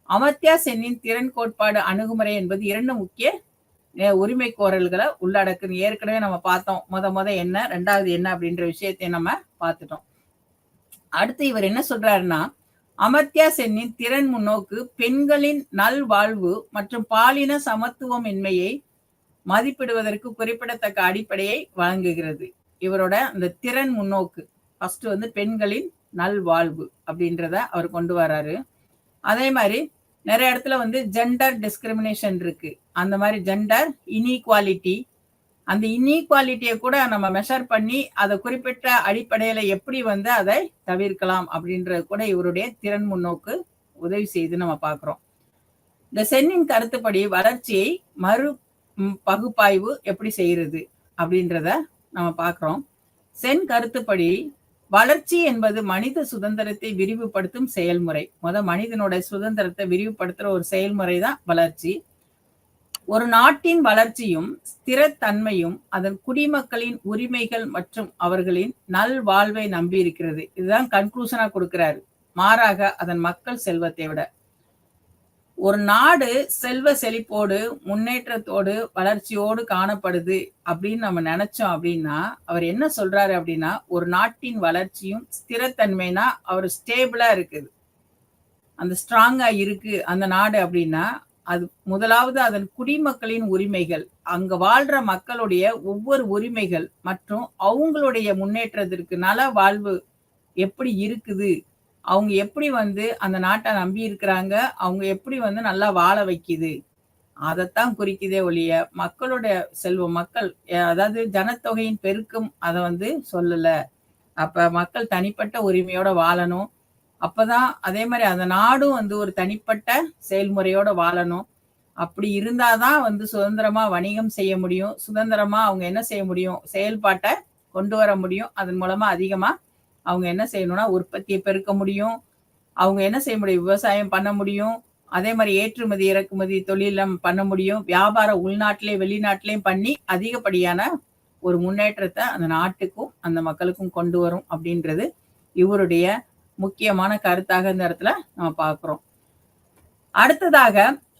அமர்த்யா சென்னின் திறன் கோட்பாடு அணுகுமுறை என்பது 2 முக்கிய உரிமை கோரல்கள உள்ளடக்குது. ஏற்கனவே நம்ம பார்த்தோம். மொத என்ன, 2வது என்ன அப்படின்ற விஷயத்தை நம்ம பார்த்துட்டோம். அடுத்து இவர் என்ன சொல்றாருன்னா, அமர்த்யா சென்னின் திறன் முன்னோக்கு பெண்களின் நல்வாழ்வு மற்றும் பாலின சமத்துவமின்மையை மதிப்பிடுவதற்கு குறிப்பிடத்தக்க அடிப்படையை வழங்குகிறது. இவரோட அந்த திறன் முன்னோக்கு ஃபர்ஸ்ட் வந்து பெண்களின் நல்வாழ்வு அப்படின்றத அவர் கொண்டு வராரு. அதே மாதிரி நிறைய இடத்துல வந்து ஜெண்டர் டிஸ்கிரிமினேஷன் இருக்கு. அந்த மாதிரி ஜெண்டர் இன்ஈக்வாலிட்டி, அந்த இன்ஈக்வாலிட்டியை கூட நம்ம மெஷர் பண்ணி அதை குறிப்பிட்ட அடிப்படையில எப்படி வந்து அதை தவிர்க்கலாம் அப்படின்றது கூட இவருடைய திறன் முன்னோக்கு உதவி செய்து நம்ம பார்க்கிறோம். இந்த சென்னின் கருத்துப்படி வளர்ச்சியை மறு பகுப்பாய்வு எப்படி செய்யறது அப்படின்றத நம்ம பார்க்கிறோம். சென் கருத்துப்படி வளர்ச்சி என்பது மனித சுதந்திரத்தை விரிவுபடுத்தும் செயல்முறை. மனிதனோட சுதந்திரத்தை விரிவுபடுத்துற ஒரு செயல்முறை தான் வளர்ச்சி. ஒரு நாட்டின் வளர்ச்சியும் ஸ்திரத்தன்மையும் அதன் குடிமக்களின் உரிமைகள் மற்றும் அவர்களின் நல்வாழ்வை நம்பி இருக்கிறது. இதுதான் கன்க்ளூஷனா கொடுக்கிறாரு. மாறாக அதன் மக்கள் செல்வத்தை விட. ஒரு நாடு செல்வ செழிப்போடு, முன்னேற்றத்தோடு, வளர்ச்சியோடு காணப்படுது அப்படின்னு நம்ம நினைச்சோம் அப்படின்னா, அவர் என்ன சொல்றாரு அப்படின்னா, ஒரு நாட்டின் வளர்ச்சியும் ஸ்திரத்தன்மைனா அவர் ஸ்டேபிளா இருக்குது. அந்த ஸ்ட்ராங்கா இருக்கு அந்த நாடு அப்படின்னா, அது முதலாவது அதன் குடிமக்களின் உரிமைகள், அங்க வாழ்ற மக்களுடைய ஒவ்வொரு உரிமைகள் மற்றும் அவங்களுடைய முன்னேற்றத்திற்கு நல வாழ்வு எப்படி இருக்குது, அவங்க எப்படி வந்து அந்த நாட்டை நம்பி இருக்கிறாங்க, அவங்க எப்படி வந்து நல்லா வாழ வைக்குது, அதைத்தான் குறிக்குதே ஒழிய மக்களுடைய செல்வம், மக்கள் அதாவது ஜனத்தொகையின் பெருக்கம் அதை வந்து சொல்லல. அப்ப மக்கள் தனிப்பட்ட உரிமையோட வாழணும். அப்பதான் அதே மாதிரி அந்த நாடும் வந்து ஒரு தனிப்பட்ட செயல்முறையோட வாழணும். அப்படி இருந்தாதான் வந்து சுதந்திரமா வணிகம் செய்ய முடியும். சுதந்திரமா அவங்க என்ன செய்ய முடியும், செயல்பாட்டை கொண்டு வர முடியும். அதன் மூலமா அதிகமா அவங்க என்ன செய்யணும்னா உற்பத்தியை பெருக்க முடியும். அவங்க என்ன செய்ய முடியும், விவசாயம் பண்ண முடியும். அதே மாதிரி ஏற்றுமதி இறக்குமதி தொழிலம் பண்ண முடியும். வியாபாரம் உள்நாட்டிலேயும் வெளிநாட்டிலையும் பண்ணி அதிகப்படியான ஒரு முன்னேற்றத்தை அந்த நாட்டுக்கும் அந்த மக்களுக்கும் கொண்டு வரும் அப்படின்றது இவருடைய முக்கியமான கருத்தாக இந்த இடத்துல நம்ம பார்க்கிறோம். அடுத்ததாக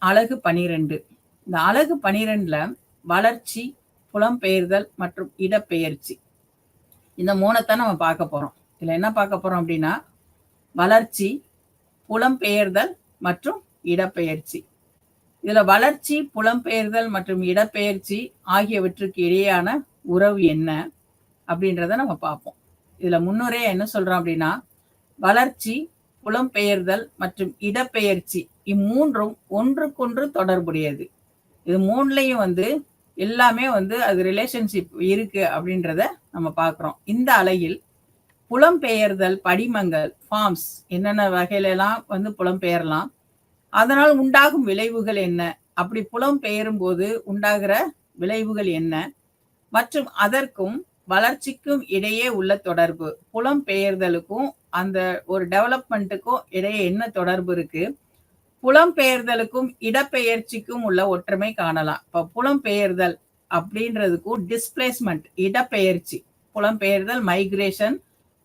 அலகு 12. இந்த அலகு 12ல வளர்ச்சி, புலம்பெயர்தல் மற்றும் இடப்பெயர்ச்சி, இந்த 3 நம்ம பார்க்க போறோம். இதுல என்ன பார்க்க போறோம் அப்படின்னா, வளர்ச்சி, புலம்பெயர்தல் மற்றும் இடப்பெயர்ச்சி. இதுல வளர்ச்சி, புலம்பெயர்தல் மற்றும் இடப்பெயர்ச்சி ஆகியவற்றுக்கு இடையேயான உறவு என்ன அப்படின்றத நம்ம பார்ப்போம். இதுல முன்னுரையா என்ன சொல்றோம் அப்படின்னா, வளர்ச்சி, புலம்பெயர்தல் மற்றும் இடப்பெயர்ச்சி இம்மூன்றும் ஒன்றுக்கொன்று தொடர்புடையது. இது 3லையும் வந்து எல்லாமே வந்து அது ரிலேஷன்ஷிப் இருக்கு அப்படின்றத நம்ம பார்க்கிறோம். இந்த அலையில் புலம்பெயர்தல் படிமங்கள், ஃபார்ம்ஸ், என்னென்ன வகையில எல்லாம் வந்து புலம்பெயரலாம், அதனால் உண்டாகும் விளைவுகள் என்ன, அப்படி புலம்பெயரும் போது உண்டாகிற விளைவுகள் என்ன, மற்றும் அதற்கும் வளர்ச்சிக்கும் இடையே உள்ள தொடர்பு, புலம்பெயர்தலுக்கும் அந்த ஒரு டெவலப்மெண்ட்டுக்கும் இடையே என்ன தொடர்பு இருக்கு, புலம்பெயர்தலுக்கும் இடப்பெயர்ச்சிக்கும் உள்ள ஒற்றுமை காணலாம். இப்ப புலம்பெயர்தல் அப்படின்றதுக்கும் டிஸ்பிளேஸ்மெண்ட், இடப்பெயர்ச்சி, புலம்பெயர்தல் மைக்ரேஷன்,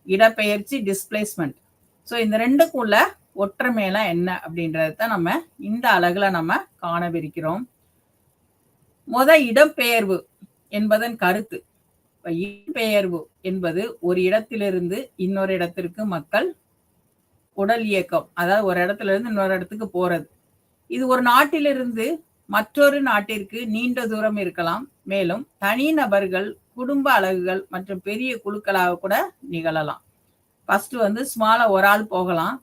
இடப்பெயர்ச்சி டிஸ்பிளேஸ்மெண்ட். ஸோ இந்த 2க்கும் உள்ள ஒற்றுமையெல்லாம் என்ன அப்படின்றத நம்ம இந்த அலகுல நம்ம காணவிருக்கிறோம். இடம்பெயர்வு என்பதன் கருத்து. இடம்பெயர்வு என்பது ஒரு இடத்திலிருந்து இன்னொரு இடத்திற்கு மக்கள் உடல் இயக்கம், அதாவது ஒரு இடத்துல இருந்து இன்னொரு இடத்துக்கு போறது. இது ஒரு நாட்டிலிருந்து மற்றொரு நாட்டிற்கு நீண்ட தூரம் இருக்கலாம். மேலும் தனிநபர்கள், குடும்ப அலகுகள் மற்றும் பெரிய குழுக்களாக கூட நிகழலாம். ஃபர்ஸ்ட் வந்து ஸ்மாலா ஒரு ஆள் போகலாம்,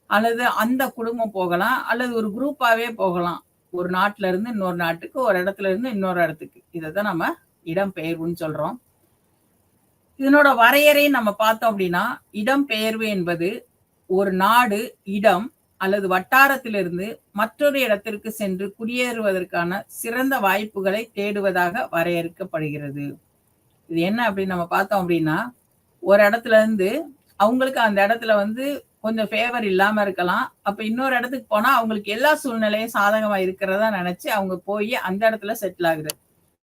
அல்லது அந்த குடும்பம் போகலாம், அல்லது ஒரு குரூப்பாவே போகலாம். ஒரு நாட்டுல இருந்து இன்னொரு நாட்டுக்கு, ஒரு இடத்துல இருந்து இன்னொரு இடத்துக்கு. இதைதான் நம்ம இடம்பெயர்வுன்னு சொல்றோம். இதனோட வரையறை நம்ம பார்த்தோம் அப்படின்னா, இடம்பெயர்வு என்பது ஒரு நாடு, இடம் அல்லது வட்டாரத்திலிருந்து மற்றொரு இடத்திற்கு சென்று குடியேறுவதற்கான சிறந்த வாய்ப்புகளை தேடுவதாக வரையறுக்கப்படுகிறது. இது என்ன அப்படின்னு நம்ம பார்த்தோம் அப்படின்னா, ஒரு இடத்துல இருந்து அவங்களுக்கு அந்த இடத்துல வந்து கொஞ்சம் ஃபேவர் இல்லாம இருக்கலாம். அப்ப இன்னொரு இடத்துக்கு போனா அவங்களுக்கு எல்லா சூழ்நிலையும் சாதகமா இருக்கிறதா நினைச்சு அவங்க போய் அந்த இடத்துல செட்டில் ஆகுறது.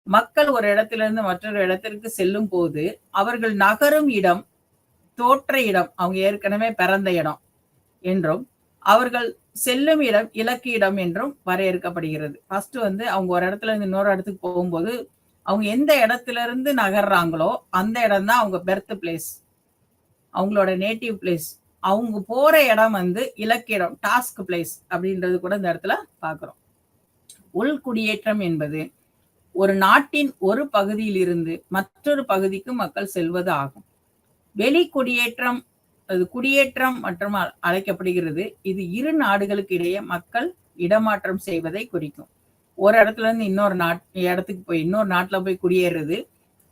மக்கள் ஒரு இடத்திலிருந்து மற்றொரு இடத்திற்கு செல்லும்போது, அவர்கள் நகரும் இடம், தோற்ற இடம், அவங்க ஏற்கனவே பிறந்த இடம் என்றும், அவர்கள் செல்லும் இடம், இலக்கு இடம் என்றும் வரையறுக்கப்படுகிறது. ஃபர்ஸ்ட் வந்து அவங்க ஒரு இடத்துல இருந்து இன்னொரு இடத்துக்கு போகும்போது, அவங்க எந்த இடத்துல இருந்து நகர்றாங்களோ, அந்த இடம் தான் அவங்க பெர்த் பிளேஸ். அவங்களோட நேட்டிவ் பிளேஸ். அவங்க போற இடம் வந்து இலக்கிடம், டாஸ்க் பிளேஸ் அப்படின்றது கூட இந்த இடத்துல பார்க்கிறோம். உள்குடியேற்றம் என்பது ஒரு நாட்டின் ஒரு பகுதியில் இருந்து மற்றொரு பகுதிக்கு மக்கள் செல்வது ஆகும். வெளிக்குடியேற்றம் அது குடியேற்றம் மற்றும் அழைக்கப்படுகிறது. இது இரு நாடுகளுக்கு இடையே மக்கள் இடமாற்றம் செய்வதை குறிக்கும். ஒரு இடத்துல இருந்து இன்னொரு இடத்துக்கு போய் இன்னொரு நாட்டுல போய் குடியேறுறது,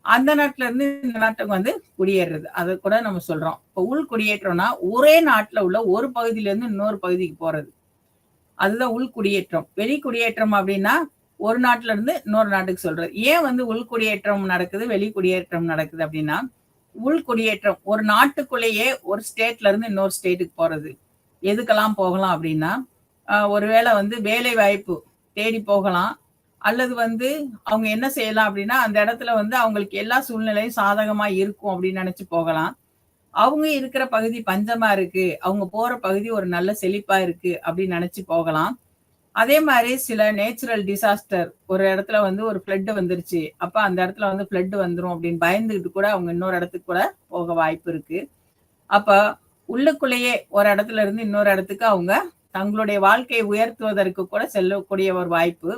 அந்த நாட்டுல இருந்து இந்த நாட்டுக்கு வந்து குடியேறுறது, அதை கூட நம்ம சொல்றோம். இப்போ உள் குடியேற்றம்னா ஒரே நாட்டுல உள்ள ஒரு பகுதியில இருந்து இன்னொரு பகுதிக்கு போறது, அதுதான் உள் குடியேற்றம். வெளி குடியேற்றம் அப்படின்னா ஒரு நாட்டுல இருந்து இன்னொரு நாட்டுக்கு சொல்றது. ஏன் வந்து உள் குடியேற்றம் நடக்குது, வெளி குடியேற்றம் நடக்குது அப்படின்னா, உள் குடியேற்றம் ஒரு நாட்டுக்குள்ளேயே ஒரு ஸ்டேட்ல இருந்து இன்னொரு ஸ்டேட்டுக்கு போறது. எதுக்கெல்லாம் போகலாம் அப்படின்னா, ஒருவேளை வந்து வேலை வாய்ப்பு தேடி போகலாம். அல்லது வந்து அவங்க என்ன செய்யலாம் அப்படின்னா, அந்த இடத்துல வந்து அவங்களுக்கு எல்லா சூழ்நிலையும் சாதகமா இருக்கும் அப்படின்னு நினைச்சு போகலாம். அவங்க இருக்கிற பகுதி பஞ்சமா இருக்கு, அவங்க போற பகுதி ஒரு நல்ல செழிப்பா இருக்கு அப்படின்னு நினைச்சு போகலாம். அதே மாதிரி சில நேச்சுரல் டிசாஸ்டர், ஒரு இடத்துல வந்து ஒரு ஃப்ளட் வந்துருச்சு, அப்ப அந்த இடத்துல வந்து ஃப்ளட் வந்துரும் அப்படின்னு பயந்துகிட்டு கூட அவங்க இன்னொரு இடத்துக்கு கூட போக வாய்ப்பு இருக்கு. அப்ப உள்ளுக்குள்ளேயே ஒரு இடத்துல இருந்து இன்னொரு இடத்துக்கு அவங்க தங்களுடைய வாழ்க்கையை உயர்த்துவதற்கு கூட செல்லக்கூடிய ஒரு வாய்ப்பு.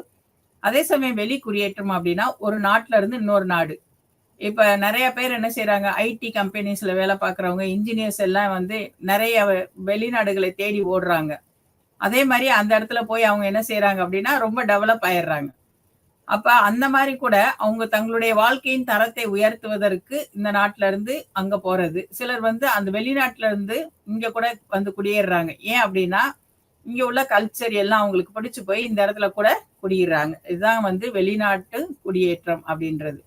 அதே சமயம் வெளி குடியேற்றம் அப்படின்னா ஒரு நாட்டுல இருந்து இன்னொரு நாடு. இப்ப நிறைய பேர் என்ன செய்யறாங்க, ஐடி கம்பெனிஸ்ல வேலை பார்க்கறவங்க, இன்ஜினியர்ஸ் எல்லாம் வந்து நிறைய வெளிநாடுகளை தேடி ஓடுறாங்க. அதே மாதிரி அந்த இடத்துல போய் அவங்க என்ன செய்யறாங்க அப்படின்னா ரொம்ப டெவலப் ஆயிடுறாங்க. அப்ப அந்த மாதிரி கூட அவங்க தங்களுடைய வாழ்க்கையின் தரத்தை உயர்த்துவதற்கு இந்த நாட்டுல இருந்து அங்க போறது. சிலர் வந்து அந்த வெளிநாட்டுல இருந்து இங்க கூட வந்து குடியேறுறாங்க. ஏன் அப்படின்னா இங்க உள்ள கல்ச்சர் எல்லாம் அவங்களுக்கு பிடிச்சு போய் இந்த இடத்துல கூட குடியிடுறாங்க. இதுதான் வந்து வெளிநாட்டு குடியேற்றம் அப்படின்றது.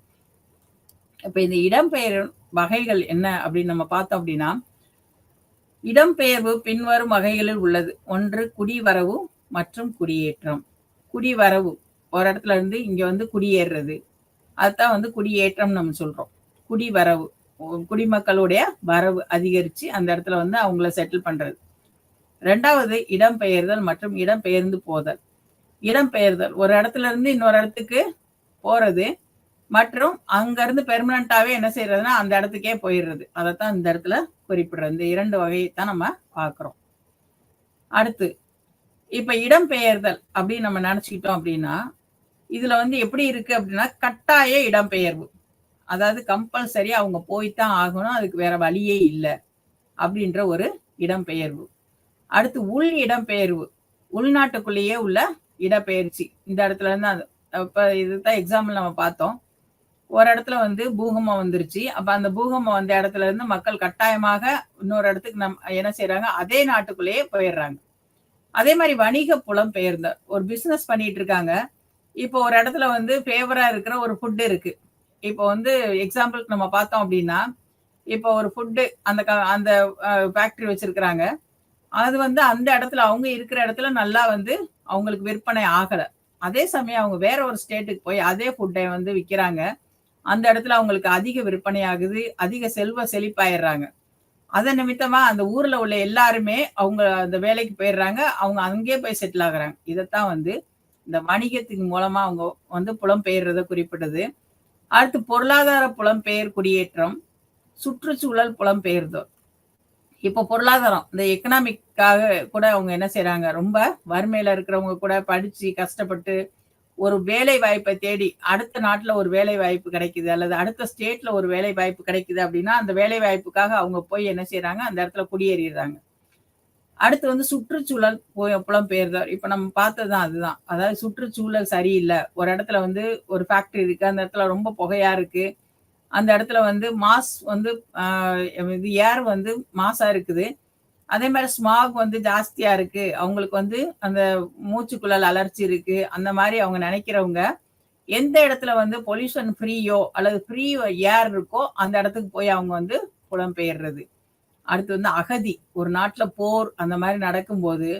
இப்ப இந்த இடம்பெயர் வகைகள் என்ன அப்படின்னு நம்ம பார்த்தோம் அப்படின்னா, இடம்பெயர்வு பின்வரும் வகைகளில் உள்ளது. ஒன்று குடிவரவு மற்றும் குடியேற்றம். குடிவரவு ஒரு இடத்துல இருந்து இங்க வந்து குடியேறுறது, அதுதான் வந்து குடியேற்றம் நம்ம சொல்றோம். குடிவரவு குடிமக்களுடைய வரவு அதிகரிச்சு அந்த இடத்துல வந்து அவங்கள செட்டில் பண்றது. ரெண்டாவது இடம்பெயர்தல் மற்றும் இடம்பெயர்ந்து போதல். இடம்பெயர்தல் ஒரு இடத்துல இருந்து இன்னொரு இடத்துக்கு போறது மற்றும் அங்க இருந்து பெர்மனண்டாவே என்ன செய்யறதுன்னா அந்த இடத்துக்கே போயிடுறது. அதைத்தான் இந்த இடத்துல குறிப்பிடுறது. இந்த இரண்டு வகையை தான் நம்ம பார்க்கிறோம். அடுத்து இப்ப இடம்பெயர்தல் அப்படின்னு நம்ம நினைச்சுக்கிட்டோம் அப்படின்னா, இதுல வந்து எப்படி இருக்கு அப்படின்னா கட்டாய இடம்பெயர்வு. அதாவது கம்பல்சரி அவங்க போய்த்தான் ஆகணும், அதுக்கு வேற வழியே இல்லை அப்படின்ற ஒரு இடம்பெயர்வு. அடுத்து உள் இடம்பெயர்வு, உள்நாட்டுக்குள்ளேயே உள்ள இடப்பெயர்ச்சி. இந்த இடத்துல இருந்து இப்ப இதுதான் எக்ஸாம்பிள் நம்ம பார்த்தோம். ஒரு இடத்துல வந்து பூகம்பம் வந்துருச்சு, அப்ப அந்த பூகம்பம் வந்த இடத்துல இருந்து மக்கள் கட்டாயமாக இன்னொரு இடத்துக்கு என்ன செய்யறாங்க, அதே நாட்டுக்குள்ளேயே போயிடுறாங்க. அதே மாதிரி வணிக புலம்பெயர்ந்த ஒரு பிசினஸ் பண்ணிட்டு இருக்காங்க. இப்போ ஒரு இடத்துல வந்து ஃபேவரா இருக்கிற ஒரு ஃபுட் இருக்கு. இப்போ வந்து எக்ஸாம்பிளுக்கு நம்ம பார்த்தோம் அப்படின்னா, இப்போ ஒரு ஃபுட்டு அந்த ஃபேக்டரி வச்சிருக்கிறாங்க. அது வந்து அந்த இடத்துல அவங்க இருக்கிற இடத்துல நல்லா வந்து அவங்களுக்கு விற்பனை ஆகல. அதே சமயம் அவங்க வேற ஒரு ஸ்டேட்டுக்கு போய் அதே ஃபுட்டை வந்து விக்கிறாங்க. அந்த இடத்துல அவங்களுக்கு அதிக விற்பனை ஆகுது, அதிக செல்வ செழிப்பாயிடுறாங்க. அதன் நிமித்தமா அந்த ஊர்ல உள்ள எல்லாருமே அவங்க அந்த வேலைக்கு போயிடுறாங்க. அவங்க அங்கேயே போய் செட்டில் ஆகுறாங்க. இதைத்தான் வந்து இந்த வணிகத்தின் மூலமா அவங்க வந்து புலம்பெயர்றதை குறிப்பிடுது. அடுத்து பொருளாதார புலம்பெயர் குடியேற்றம், சுற்றுச்சூழல் புலம்பெயர்தல். இப்போ பொருளாதாரம் இந்த எக்கனாமிக்காக கூட அவங்க என்ன செய்யறாங்க, ரொம்ப வறுமையில இருக்கிறவங்க கூட படிச்சு கஷ்டப்பட்டு ஒரு வேலை வாய்ப்பை தேடி அடுத்த நாட்டுல ஒரு வேலை வாய்ப்பு கிடைக்குது அல்லது அடுத்த ஸ்டேட்ல ஒரு வேலை வாய்ப்பு கிடைக்குது அப்படின்னா அந்த வேலை வாய்ப்புக்காக அவங்க போய் என்ன செய்யறாங்க, அந்த இடத்துல குடியேறிடுறாங்க. அடுத்து வந்து சுற்றுச்சூழல் புலம்பெயர்தல். இப்ப நம்ம பார்த்ததுதான் அதுதான். அதாவது சுற்றுச்சூழல் சரியில்லை, ஒரு இடத்துல வந்து ஒரு ஃபேக்டரி இருக்கு, அந்த இடத்துல ரொம்ப புகையா இருக்கு, அந்த இடத்துல வந்து மாஸ் வந்து இது ஏர் வந்து மாசா இருக்குது. அதே மாதிரி ஸ்மாக் வந்து ஜாஸ்தியா இருக்கு. அவங்களுக்கு வந்து அந்த மூச்சுக்குழல் அலர்ஜி இருக்கு. அந்த மாரி அவங்க நெனைக்கிறவங்க, எந்த இடத்துல வந்து பொல்யூஷன் ஃப்ரீயோ அல்லது ஃப்ரீ ஏர் இருக்கோ, அந்த இடத்துக்கு போய் அவங்க வந்து புலம்பெயர்றது. அடுத்து வந்து அகதி. ஒரு நாட்ல போர் அந்த மாரி நடக்கும்போது,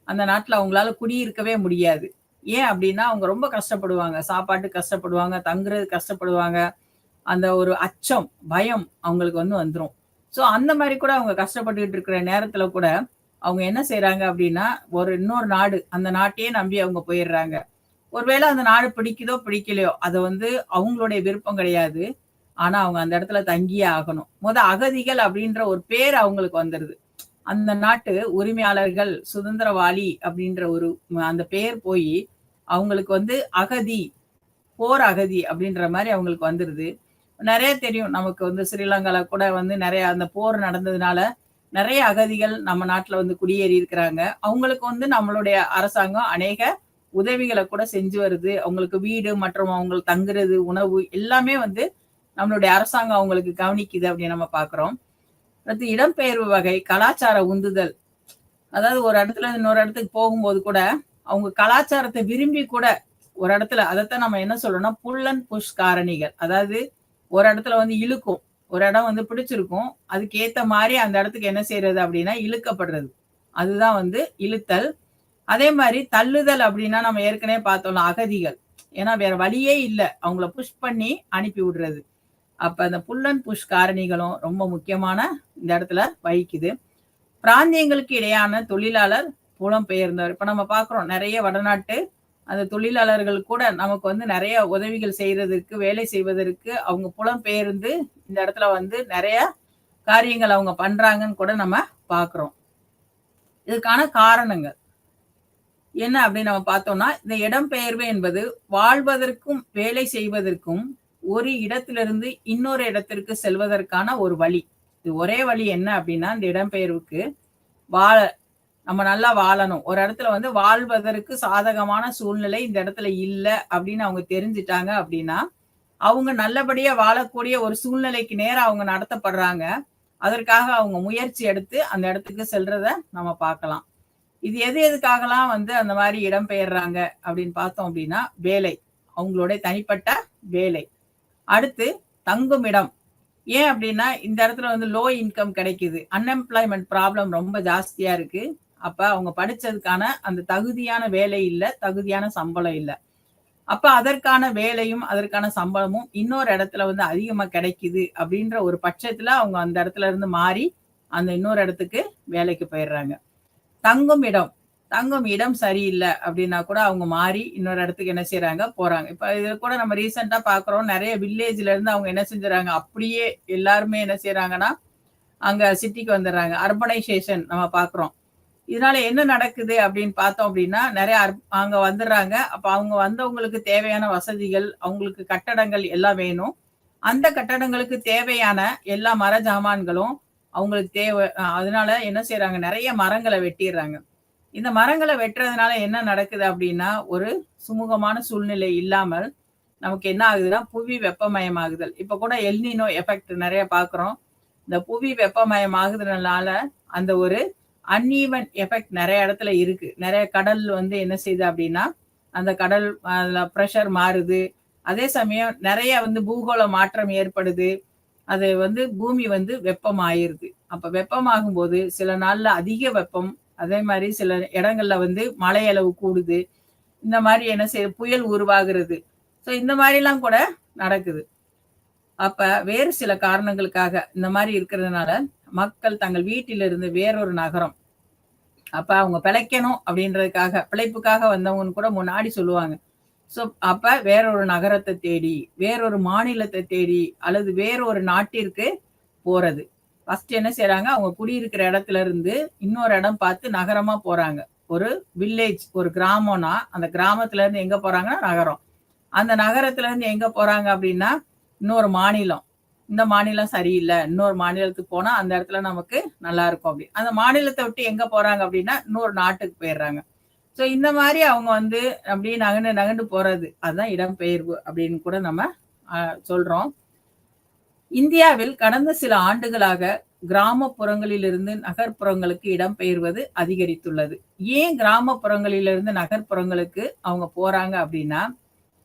அந்த நாட்ல அவங்களால குடியிருக்கவே முடியாது. ஏன் அப்டின்னா, அவங்க ரொம்ப கஷ்டப்படுவாங்க. சாப்பாட்டுக்கு கஷ்டப்படுவாங்க, தங்குறதுக்கு கஷ்டப்படுவாங்க. அந்த ஒரு அச்சம், பயம் அவங்களுக்கு வந்து வந்துரும். ஸோ அந்த மாரி கூட அவங்க கஷ்டப்பட்டுட்டு இருக்கிற நேரத்துல கூட, அவங்க என்ன செய்றாங்க அப்டின்னா, ஒரு இன்னொரு நாடு, அந்த நாட்டையே நம்பி அவங்க போயிர்றாங்க. ஒருவேள அந்த நாடு பிடிக்குதோ, பிடிக்கலையோ, அது வந்து அவங்களுடைய விருப்பம் கிடையாது. ஆனா, அவங்க அந்த இடத்துல தங்கியே ஆகணும். அகதிகள் அப்டின்ற ஒரு பேர் அவங்களுக்கு வந்துருது. அந்த நாட்டு உரிமையாளர்கள், சுதந்திரவாளி அப்டின்ற ஒரு அந்த பெயர் போயி, அவங்களுக்கு வந்து அகதி, போர் அகதி அப்டின்ற மாரி அவங்களுக்கு வந்துருது. நெறைய தெரியும். நமக்கு வந்து ஸ்ரீலங்கால கூட வந்து நெறைய அந்த போர் நடந்ததுனால, நெறைய அகதிகள் நம்ம நாட்ல வந்து குடியேறி இருக்கிறாங்க. அவங்களுக்கு வந்து நம்மளுடைய அரசாங்கம் அநேக உதவிகள கூட செஞ்சு வருது. அவங்களுக்கு வீடு மற்றும் அவங்க தங்குறது, உணவு எல்லாமே வந்து நம்மளுடைய அரசாங்கம் அவங்களுக்கு கவனிக்குது அப்படின்னு நம்ம பார்க்கிறோம். அடுத்து இடம்பெயர்வு வகை, கலாச்சார உந்துதல். அதாவது ஒரு இடத்துல இருந்து இன்னொரு இடத்துக்கு போகும்போது கூட, அவங்க கலாச்சாரத்த விரும்பி கூட ஒரு இடத்துல அதத்தான் நம்ம என்ன சொல்றோம்னா, புல் அண்ட் புஷ் காரணிகள். அதாவது ஒரு இடத்துல வந்து இழுக்கும். ஒரு இடம் வந்து பிடிச்சிருக்கும். அதுக்கு ஏத்த மாரி அந்த இடத்துக்கு என்ன செய்றது அப்டின்னா, இழுக்கப்படுறது. அதுதான் வந்து இழுத்தல். அதே மாரி தள்ளுதல் அப்டின்னா, நம்ம ஏற்கனவே பார்த்தோம்ல அகதிகள். ஏன்னா வேற வழியே இல்ல. அவங்கள புஷ் பண்ணி அனுப்பி விடுறது. அப்ப அந்த புல் அண்ட் புஷ் காரணிகளும் ரொம்ப முக்கியமான இந்த இடத்துல வகிக்குது. பிராந்தியங்களுக்கு இடையான தொழிலாளர் புலம்பெயர்ந்தவர். இப்ப நம்ம பார்க்குறோம் நெறைய வடநாட்டு அந்த தொழிலாளர்கள் கூட நமக்கு வந்து நெறைய உதவிகள் செய்றதற்கு, வேலை செய்வதற்கு அவங்க புலம்பெயர்ந்து இந்த இடத்துல வந்து நெறைய காரியங்கள் அவங்க பண்றாங்கன்னு கூட நம்ம பார்க்குறோம். இதுக்கான காரணங்கள் என்ன அப்படின்னு நம்ம பார்த்தோம்னா, இந்த இடம்பெயர்வு என்பது வாழ்வதற்கும், வேலை செய்வதற்கும் ஒரு இடத்திலிருந்து இன்னொரு இடத்திற்கு செல்வதற்கான ஒரு வழி. இது ஒரே வழி என்ன அப்படின்னா, இந்த இடம்பெயர்வுக்கு வாழ நம்ம நல்லா வாழணும். ஒரு இடத்துல வந்து வாழ்வதற்கு சாதகமான சூழ்நிலை இந்த இடத்துல இல்ல அப்படின்னு அவங்க தெரிஞ்சுட்டாங்க அப்படின்னா, அவங்க நல்லபடியா வாழக்கூடிய ஒரு சூழ்நிலைக்கு நேரா அவங்க நடத்தப்படுறாங்க. அதற்காக அவங்க முயற்சி எடுத்து அந்த இடத்துக்கு செல்றத நம்ம பார்க்கலாம். இது எது எதுக்காகலாம் வந்து அந்த மாரி இடம்பெயர்றாங்க அப்படின்னு பார்த்தோம் அப்படின்னா, வேலை. அவங்களுடைய தனிப்பட்ட வேலை. அடுத்து தங்குமிடம். ஏன் அப்படின்னா, இந்த இடத்துல வந்து லோ இன்கம் கிடைக்குது. அன்எம்ப்ளாய்மென்ட் ப்ராப்ளம் ரொம்ப ஜாஸ்தியா இருக்கு. அப்ப அவங்க படிச்சதுக்கான அந்த தகுதியான வேலை இல்ல, தகுதியான சம்பளம் இல்ல. அப்ப அதற்கான வேலையும், அதற்கான சம்பளமும் இன்னொரு இடத்துல வந்து அதிகமா கிடைக்குது அப்படின்ற ஒரு பட்சத்துல அவங்க அந்த இடத்துல இருந்து மாறி, அந்த இன்னொரு இடத்துக்கு வேலைக்கு போயிர்றாங்க. தங்கும் இடம். தங்கும் இடம் சரியில்ல அப்டின்னா கூட அவங்க மாறி இன்னொரு இடத்துக்கு என்ன செய்றாங்க, போறாங்க. இப்ப இது கூட நம்ம ரீசென்ட்டா பார்க்குறோம். நெறைய வில்லேஜ்ல இருந்து அவங்க என்ன செஞ்சுறாங்க, அப்படியே எல்லாருமே என்ன செய்றாங்கன்னா, அங்க சிட்டிக்கு வந்துர்றாங்க. அர்பனைசேஷன் நம்ம பார்க்குறோம். இதனால என்ன நடக்குது அப்படின்னு பார்த்தோம் அப்படின்னா, நெறைய அங்க வந்துர்றாங்க. அப்ப அவங்க வந்தவங்களுக்கு தேவையான வசதிகள், அவங்களுக்கு கட்டடங்கள் எல்லாம் வேணும். அந்த கட்டடங்களுக்கு தேவையான எல்லா மர ஜாமான்களும் அவங்களுக்கு அதனால என்ன செய்றாங்க, நெறைய மரங்கள வெட்டிர்றாங்க. இந்த மரங்கள வெட்டுறதுனால என்ன நடக்குது அப்படின்னா, ஒரு சுமூகமான சூழ்நிலை இல்லாமல், நமக்கு என்ன ஆகுதுன்னா, புவி வெப்பமயமாகுதல். இப்ப கூட எல்னினோ எஃபெக்ட் நெறைய பார்க்குறோம். இந்த புவி வெப்பமயமாகுறதுனால, அந்த ஒரு அன்ஈவன் எஃபெக்ட் நெறைய இடத்துல இருக்கு. நெறைய கடல் வந்து என்ன செய்யுது அப்படின்னா, அந்த கடல் அதுல பிரஷர் மாறுது. அதே சமயம் நெறைய வந்து பூகோள மாற்றம் ஏற்படுது. அது வந்து பூமி வந்து வெப்பமாயிருது. அப்ப வெப்பமாகும்போது, சில நாள்ல அதிக வெப்பம், அதே மாரி சில இடங்கள்ல வந்து மழை அளவு கூடுது. இந்த மாரி என்ன செய்யுது, புயல் உருவாகுறது. ஸோ இந்த மாரிலாம் கூட நடக்குது. அப்ப வேறு சில காரணங்களுக்காக இந்த மாரி இருக்கிறதுனால, மக்கள் தங்கள் வீட்டிலிருந்து வேறொரு நகரம் அப்ப அவங்க பிழைக்கணும் அப்படின்றதுக்காக, பிழைப்புக்காக வந்தவங்கன்னு கூட முன்னாடி சொல்லுவாங்க. ஸோ அப்ப வேறொரு நகரத்த தேடி, வேறொரு மாநிலத்த தேடி, அல்லது வேறொரு நாட்டிற்கு போறது. ஃபர்ஸ்ட் என்ன செய்றாங்க, அவங்க குடியிருக்கிற இடத்துல இருந்து இன்னொரு இடம் பார்த்து நகரமா போறாங்க. ஒரு வில்லேஜ், ஒரு கிராமம்னா, அந்த கிராமத்துல இருந்து எங்க போறாங்கன்னா நகரம். அந்த நகரத்துல இருந்து எங்க போறாங்க அப்படின்னா, இன்னொரு மாநிலம். இந்த மாநிலம் சரியில்ல. இன்னொரு மாநிலத்துக்கு போனா அந்த இடத்துல நமக்கு நல்லா இருக்கும் அப்படி. அந்த மாநிலத்த விட்டு எங்க போறாங்க அப்படின்னா, இன்னொரு நாட்டுக்கு போயிர்றாங்க. ஸோ இந்த மாரி அவங்க வந்து அப்படியே நகண்டு நகண்டு போறது. அதுதான் இடம்பெயர்வு அப்படின்னு கூட நம்ம சொல்றோம். இந்தியாவில் கடந்த சில ஆண்டுகளாக கிராமப்புறங்களிலிருந்து நகர்ப்புறங்களுக்கு இடம்பெயர்வது அதிகரித்துள்ளது. ஏன் கிராமப்புறங்களிலிருந்து நகர்ப்புறங்களுக்கு அவங்க போறாங்க அப்படின்னா,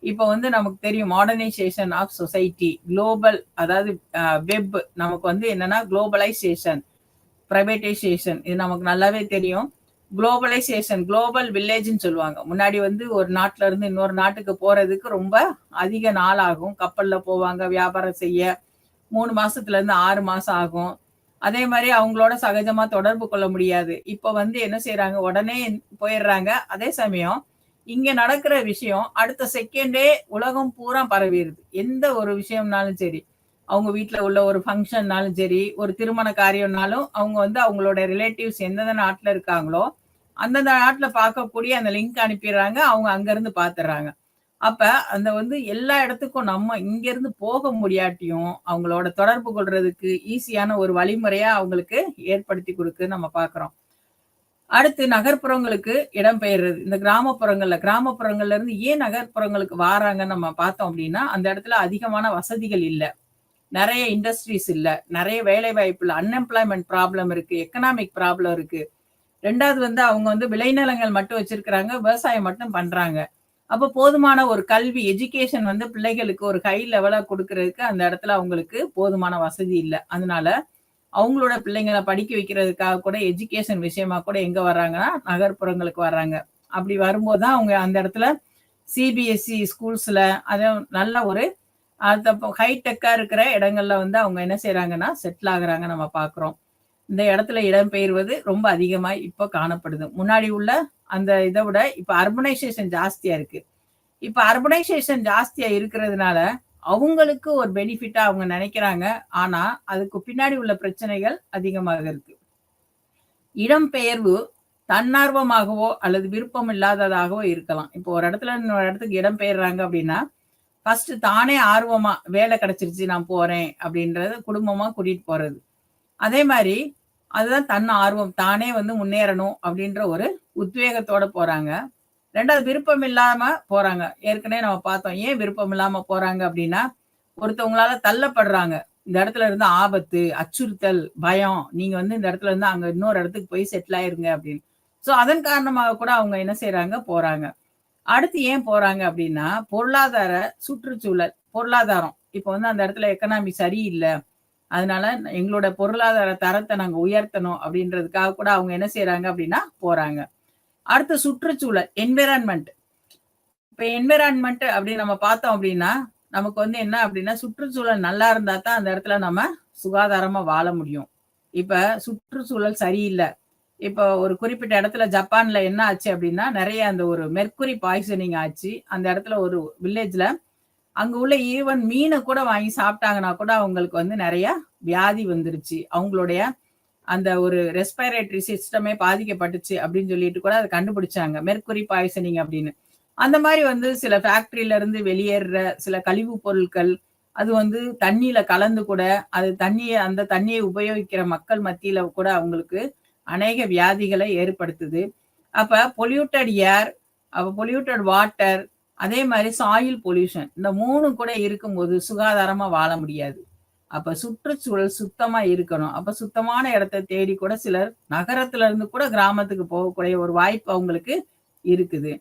இப்ப வந்து நமக்கு தெரியும் மாடர்னைசேஷன் ஆஃப் சொசைட்டி, குளோபல் அதாவது வெப் நமக்கு வந்து என்னன்னா குளோபலைசேஷன், பிரைவேட்டைசேஷன் இது நமக்கு நல்லாவே தெரியும். குளோபலைசேஷன், குளோபல் வில்லேஜ்ன்னு சொல்லுவாங்க. முன்னாடி வந்து ஒரு நாட்டுல இருந்து இன்னொரு நாட்டுக்கு போறதுக்கு ரொம்ப அதிக நாள் ஆகும். கப்பல்ல போவாங்க வியாபாரம் செய்ய. 3 மாசத்துல இருந்து 6 மாசம் ஆகும். அதே மாரி அவங்களோட சகஜமா தொடர்பு கொள்ள முடியாது. இப்ப வந்து என்ன செய்றாங்க, உடனே போயிர்றாங்க. அதே சமயம் இங்க நடக்கிற விஷயம் அடுத்த செகண்டே உலகம் பூரா பரவிருது. எந்த ஒரு விஷயம்னாலும் சரி. அவங்க வீட்ல உள்ள ஒரு ஃபங்ஷன்னாலும் சரி, ஒரு திருமண காரியம்னாலும் அவங்க வந்து அவங்களோட ரிலேட்டிவ்ஸ் எந்தெந்த நாட்ல இருக்காங்களோ, அந்தந்த நாட்ல பார்க்கக்கூடிய அந்த லிங்க் அனுப்பிடுறாங்க. அவங்க அங்கருந்து பார்த்துடுறாங்க. அப்ப அந்த வந்து எல்லா இடத்துக்கும் நம்ம இங்கேருந்து போக முடியாட்டியும், அவங்களோட தொடர்பு கொள்றதுக்கு ஈஸியான ஒரு வழிமுறையா அவங்களுக்கு ஏற்படுத்தி குடுக்குன்னு நம்ம பார்க்குறோம். அடுத்து நகர்ப்புறங்களுக்கு இடம்பெயர்றது. இந்த கிராமப்புறங்கள்ல இருந்து ஏன் நகர்ப்புறங்களுக்கு வாராங்கன்னு நம்ம பார்த்தோம் அப்டின்னா, அந்த இடத்துல அதிகமான வசதிகள் இல்ல. நெறைய இண்டஸ்ட்ரீஸ் இல்ல. நெறைய வேலைவாய்ப்பு இல்ல. அன்எம்ப்ளாய்மென்ட் ப்ராப்ளம் இருக்கு. எக்கனாமிக் ப்ராப்ளம் இருக்கு. 2வது வந்து அவங்க வந்து விளைநிலங்கள் மட்டும் வச்சிருக்கிறாங்க. விவசாயம் மட்டும் பண்றாங்க. அப்ப போதுமான ஒரு கல்வி, எஜுகேஷன் வந்து பிள்ளைகளுக்கு ஒரு ஹை லெவலா குடுக்குறதுக்கு அந்த இடத்துல அவங்களுக்கு போதுமான வசதி இல்ல. அதனால அவங்களோட பிள்ளைங்கள படிக்க வைக்கிறதுக்காக கூட எஜுகேஷன் விஷயமா கூட எங்க வர்றாங்கன்னா, நகர்ப்புறங்களுக்கு வர்றாங்க. அப்படி வரும்போது தான் அவங்க அந்த இடத்துல சிபிஎஸ்இ ஸ்கூல்ஸ்ல அதுவும் நல்ல ஒரு அந்த ஹைடெக்கா இருக்கிற இடங்கள்ல வந்து அவங்க என்ன செய்றாங்கன்னா, செட்டில் ஆகுறாங்க நம்ம பார்க்குறோம். இந்த இடத்துல இடம்பெயர்வது ரொம்ப அதிகமா இப்ப காணப்படுது. முன்னாடி உள்ள அந்த இத விட இப்ப அர்பனைசேஷன் ஜாஸ்தியா இருக்கு. இப்ப அர்பனைசேஷன் ஜாஸ்தியா இருக்கிறதுனால, அவங்களுக்கு ஒரு பெனிஃபிட்டா அவங்க நெனைக்கிறாங்க. ஆனா, அதுக்கு பின்னாடி உள்ள பிரச்சனைகள் அதிகமாக இருக்கு. இடம்பெயர்வு தன்னார்வமாகவோ அல்லது விருப்பம் இல்லாததாகவோ இருக்கலாம். இப்போ ஒரு இடத்துல இன்னொரு இடத்துக்கு இடம்பெயர்றாங்க அப்படின்னா, ஃபர்ஸ்ட் தானே ஆர்வமா வேலை கிடைச்சிருச்சு நான் போறேன் அப்படின்றத குடும்பமா கூட்டிட்டு போறது. அதே மாரி அதுதான் தன் ஆர்வம். தானே வந்து முன்னேறணும் அப்படின்ற ஒரு உத்வேகத்தோட போறாங்க. 2வது விருப்பம் இல்லாம போறாங்க. ஏற்கனவே நம்ம பார்த்தோம். ஏன் விருப்பம் இல்லாம போறாங்க அப்படின்னா, ஒருத்தவங்களால தள்ளப்படுறாங்க. இந்த இடத்துல இருந்து ஆபத்து, அச்சுறுத்தல், பயம். நீங்க வந்து இந்த இடத்துல இருந்து அங்க இன்னொரு இடத்துக்கு போய் செட்டில் ஆயிருங்க அப்படின்னு. ஸோ அதன் காரணமாக கூட அவங்க என்ன செய்றாங்க, போறாங்க. அடுத்து ஏன் போறாங்க அப்படின்னா, பொருளாதார சுற்றுச்சூழல், பொருளாதாரம். இப்போ வந்து அந்த இடத்துல எக்கனாமி சரியில்ல. அதனால எங்களோட பொருளாதார தரத்த நாங்க உயர்த்தணும் அப்படின்றதுக்காக கூட அவங்க என்ன செய்றாங்க அப்படின்னா, போறாங்க. அடுத்து சுற்றுச்சூழல், என்வைரன்மென்ட். இப்ப என்வைரன்மென்ட் அப்படின்னு நம்ம பார்த்தோம் அப்படின்னா, நமக்கு வந்து என்ன அப்படின்னா, சுற்றுச்சூழல் நல்லா இருந்தா தான் அந்த இடத்துல நம்ம சுகாதாரமா வாழ முடியும். இப்ப சுற்றுச்சூழல் சரியில்ல. இப்போ ஒரு குறிப்பிட்ட இடத்துல ஜப்பான்ல என்ன ஆச்சு அப்படின்னா, நெறைய அந்த ஒரு மெர்க்குரி பாய்சனிங் ஆச்சு. அந்த இடத்துல ஒரு வில்லேஜ்ல அங்க உள்ள ஈவன் மீன கூட வாங்கி சாப்பிட்டாங்கன்னா கூட அவங்களுக்கு வந்து நெறைய வியாதி வந்துருச்சு. அவங்களுடைய அந்த ஒரு ரெஸ்பிரேட்டரி சிஸ்டமே பாதிக்கப்பட்டுச்சு அப்படின்னு சொல்லிட்டு கூட அத கண்டுபிடிச்சாங்க. மெர்க்குரி பாய்சனிங் அப்படின்னு. அந்த மாரி வந்து சில ஃபேக்டரியில இருந்து வெளியேறுற சில கழிவு பொருட்கள், அது வந்து தண்ணீல கலந்து கூட அது அந்த தண்ணிய உபயோகிக்கிற மக்கள் மத்தியில கூட அவங்களுக்கு அநேக வியாதிகளை ஏற்படுத்துது. அப்ப பொல்யூட்டட் ஏர், அப்ப பொல்யூட்டட் வாட்டர், அதே மாரி சாயில் பொல்யூஷன் இந்த 3ம் கூட இருக்கும்போது சுகாதாரமா வாழ முடியாது. அப்ப சுற்றுச்சூழல் சுத்தமா இருக்கணும். அப்ப சுத்தமான இடத்த தேடி கூட சிலர் நகரத்துல இருந்து கூட கிராமத்துக்கு போகக்கூடிய ஒரு வாய்ப்பு அவங்களுக்கு இருக்குது.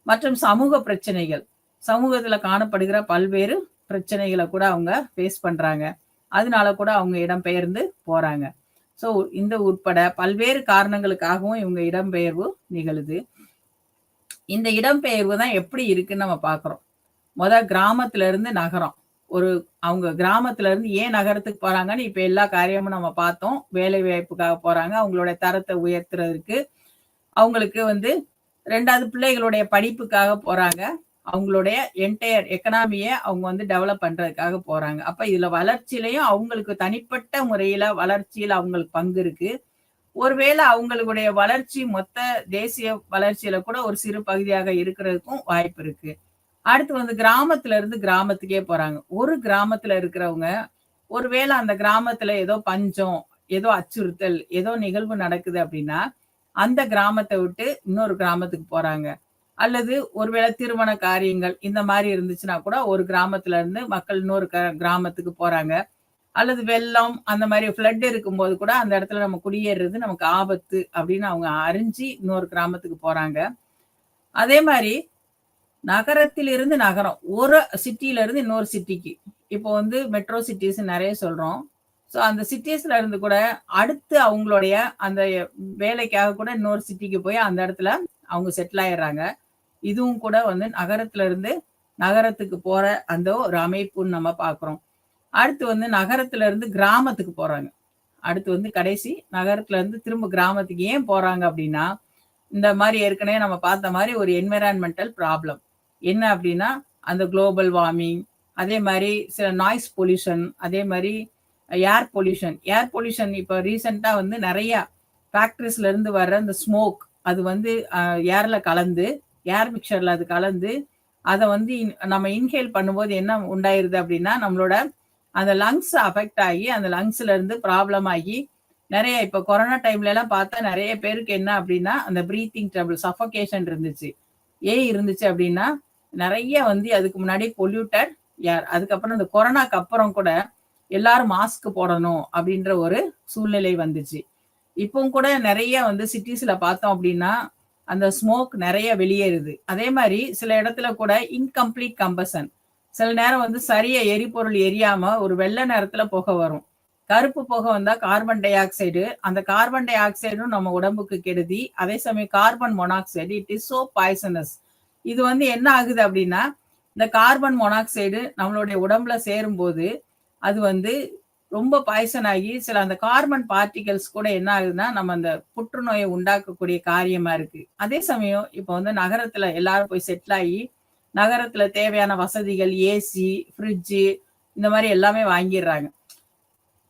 மற்றும் சமூக பிரச்சனைகள். சமூகத்துல காணப்படுகிற பல்வேறு பிரச்சனைகள கூட அவங்க ஃபேஸ் பண்றாங்க. அதனால கூட அவங்க இடம்பெயர்ந்து போறாங்க. ஸோ இந்த உட்பட பல்வேறு காரணங்களுக்காகவும் இவங்க இடம்பெயர்வு நிகழுது. இந்த இடம்பெயர்வு தான் எப்படி இருக்குன்னு நம்ம பார்க்குறோம். கிராமத்துல இருந்து நகரம். ஒரு அவங்க கிராமத்துல இருந்து ஏன் நகரத்துக்கு போறாங்கன்னு இப்ப எல்லா காரியமும் நம்ம பார்த்தோம். வேலை வாய்ப்புக்காக போறாங்க. அவங்களோட தரத்த உயர்த்துறதுக்கு. அவங்களுக்கு வந்து 2வது பிள்ளைகளுடைய படிப்புக்காக போறாங்க. அவங்களுடைய என்டயர் எக்கனாமிய அவங்க வந்து டெவலப் பண்றதுக்காக போறாங்க. அப்ப இதுல வளர்ச்சியிலயும் அவங்களுக்கு தனிப்பட்ட முறையில வளர்ச்சியில அவங்களுக்கு பங்கு இருக்கு. ஒருவேளை அவங்களுடைய வளர்ச்சி மொத்த தேசிய வளர்ச்சியில கூட ஒரு சிறு பகுதியாக இருக்கிறதுக்கும் வாய்ப்பு இருக்கு. அடுத்து வந்து கிராமத்துல இருந்து கிராமத்துக்கே போறாங்க. ஒரு கிராமத்துல இருக்கிறவங்க, ஒருவேளை அந்த கிராமத்துல ஏதோ பஞ்சம், ஏதோ அச்சுறுத்தல், ஏதோ நிகழ்வு நடக்குது அப்படின்னா, அந்த கிராமத்த விட்டு இன்னொரு கிராமத்துக்கு போறாங்க. அல்லது ஒருவேளை திருமண காரியங்கள் இந்த மாரி இருந்துச்சுன்னா கூட ஒரு கிராமத்துல இருந்து மக்கள் இன்னொரு கிராமத்துக்கு போறாங்க. அல்லது வெள்ளம் அந்த மாதிரி ஃப்ளட் இருக்கும்போது கூட அந்த இடத்துல நம்ம குடியேறுறது நமக்கு ஆபத்து அப்படின்னு அவங்க அறிஞ்சு இன்னொரு கிராமத்துக்கு போறாங்க. அதே மாதிரி நகரத்திலிருந்து நகரம், ஒரு சிட்டில இருந்து இன்னொரு சிட்டிக்கு. இப்போ வந்து மெட்ரோ சிட்டீஸ் நெறைய சொல்றோம். ஸோ அந்த சிட்டீஸ்ல இருந்து கூட அடுத்து அவங்களுடைய அந்த வேலைக்காக கூட இன்னொரு சிட்டிக்கு போய் அந்த இடத்துல அவங்க செட்டில் ஆயிடுறாங்க. இதுவும் கூட வந்து நகரத்துல இருந்து நகரத்துக்கு போற அந்த ஒரு அமைப்புன்னு நம்ம பார்க்குறோம். அடுத்து வந்து நகரத்துல இருந்து கிராமத்துக்கு போறாங்க. அடுத்து வந்து கடைசி நகரத்துல இருந்து திரும்ப கிராமத்துக்கு ஏன் போறாங்க அப்படின்னா, இந்த மாரி ஏற்கனவே நம்ம பார்த்த மாரி ஒரு என்வைரன்மென்டல் ப்ராப்ளம். என்ன அப்படின்னா, அந்த குளோபல் வார்மிங், அதே மாரி சில நாய்ஸ் பொல்யூஷன், அதே மாரி ஏர் பொல்யூஷன். ஏர் பொல்யூஷன் இப்ப ரீசென்ட்டா வந்து நெறையா ஃபேக்டரிஸ்ல இருந்து வர்ற அந்த ஸ்மோக் அது வந்து ஏர்ல கலந்து, ஏர் மிக்ஸர்ல அது கலந்து, அத வந்து நம்ம இன்ஹேல் பண்ணும்போது என்ன உண்டாயிருது அப்படின்னா, நம்மளோட அந்த லங்ஸ் அஃபெக்ட் ஆகி, அந்த லங்ஸ்ல இருந்து ப்ராப்ளம் ஆகி, நெறைய இப்ப கொரோனா டைம்லலாம் பார்த்தா நெறைய பேருக்கு என்ன அப்படின்னா, அந்த பிரீத்திங் ட்ரபிள், சஃபோகேஷன் இருந்துச்சு. ஏன் இருந்துச்சு அப்படின்னா, நெறைய வந்து அதுக்கு முன்னாடி பொல்யூட்டட் ஏர். அதுக்கப்புறம் இந்த கொரோனாக்கு அப்புறம் கூட எல்லாரும் மாஸ்க் போடணும் அப்படின்ற ஒரு சூழ்நிலை வந்துச்சு. இப்பவும் கூட நெறைய வந்து சிட்டீஸ்ல பார்த்தோம் அப்படின்னா, அந்த ஸ்மோக் நெறைய வெளியேறுது. அதே மாரி சில இடத்துல கூட இன்கம்ப்ளீட் கம்பஷன். சில நேரம் வந்து சரியா எரிபொருள் எரியாம ஒரு வெள்ள நிறத்துல புகை வரும். கருப்பு புகை வந்தா கார்பன் டை ஆக்சைடு. அந்த கார்பன் டை ஆக்சைடும் நம்ம உடம்புக்கு கெடுதி. அதே சமயம் carbon monoxide it is so poisonous. இது வந்து என்ன ஆகுது அப்படின்னா, இந்த கார்பன் மோனாக்சைடு நம்மளுடைய உடம்புல சேரும்போது, அது வந்து ரொம்ப பாய்சன் ஆகி சில அந்த கார்பன் பார்ட்டிகல்ஸ் கூட என்ன ஆகுதுன்னா, நம்ம அந்த புற்றுநோயை உண்டாக்கக்கூடிய காரியமா இருக்கு. அதே சமயம் இப்ப வந்து நகரத்துல எல்லாரும் போய் செட்டில் ஆகி, நகரத்துல தேவையான வசதிகள், ஏசி, ஃப்ரிட்ஜு இந்த மாரி எல்லாமே வாங்கிர்றாங்க.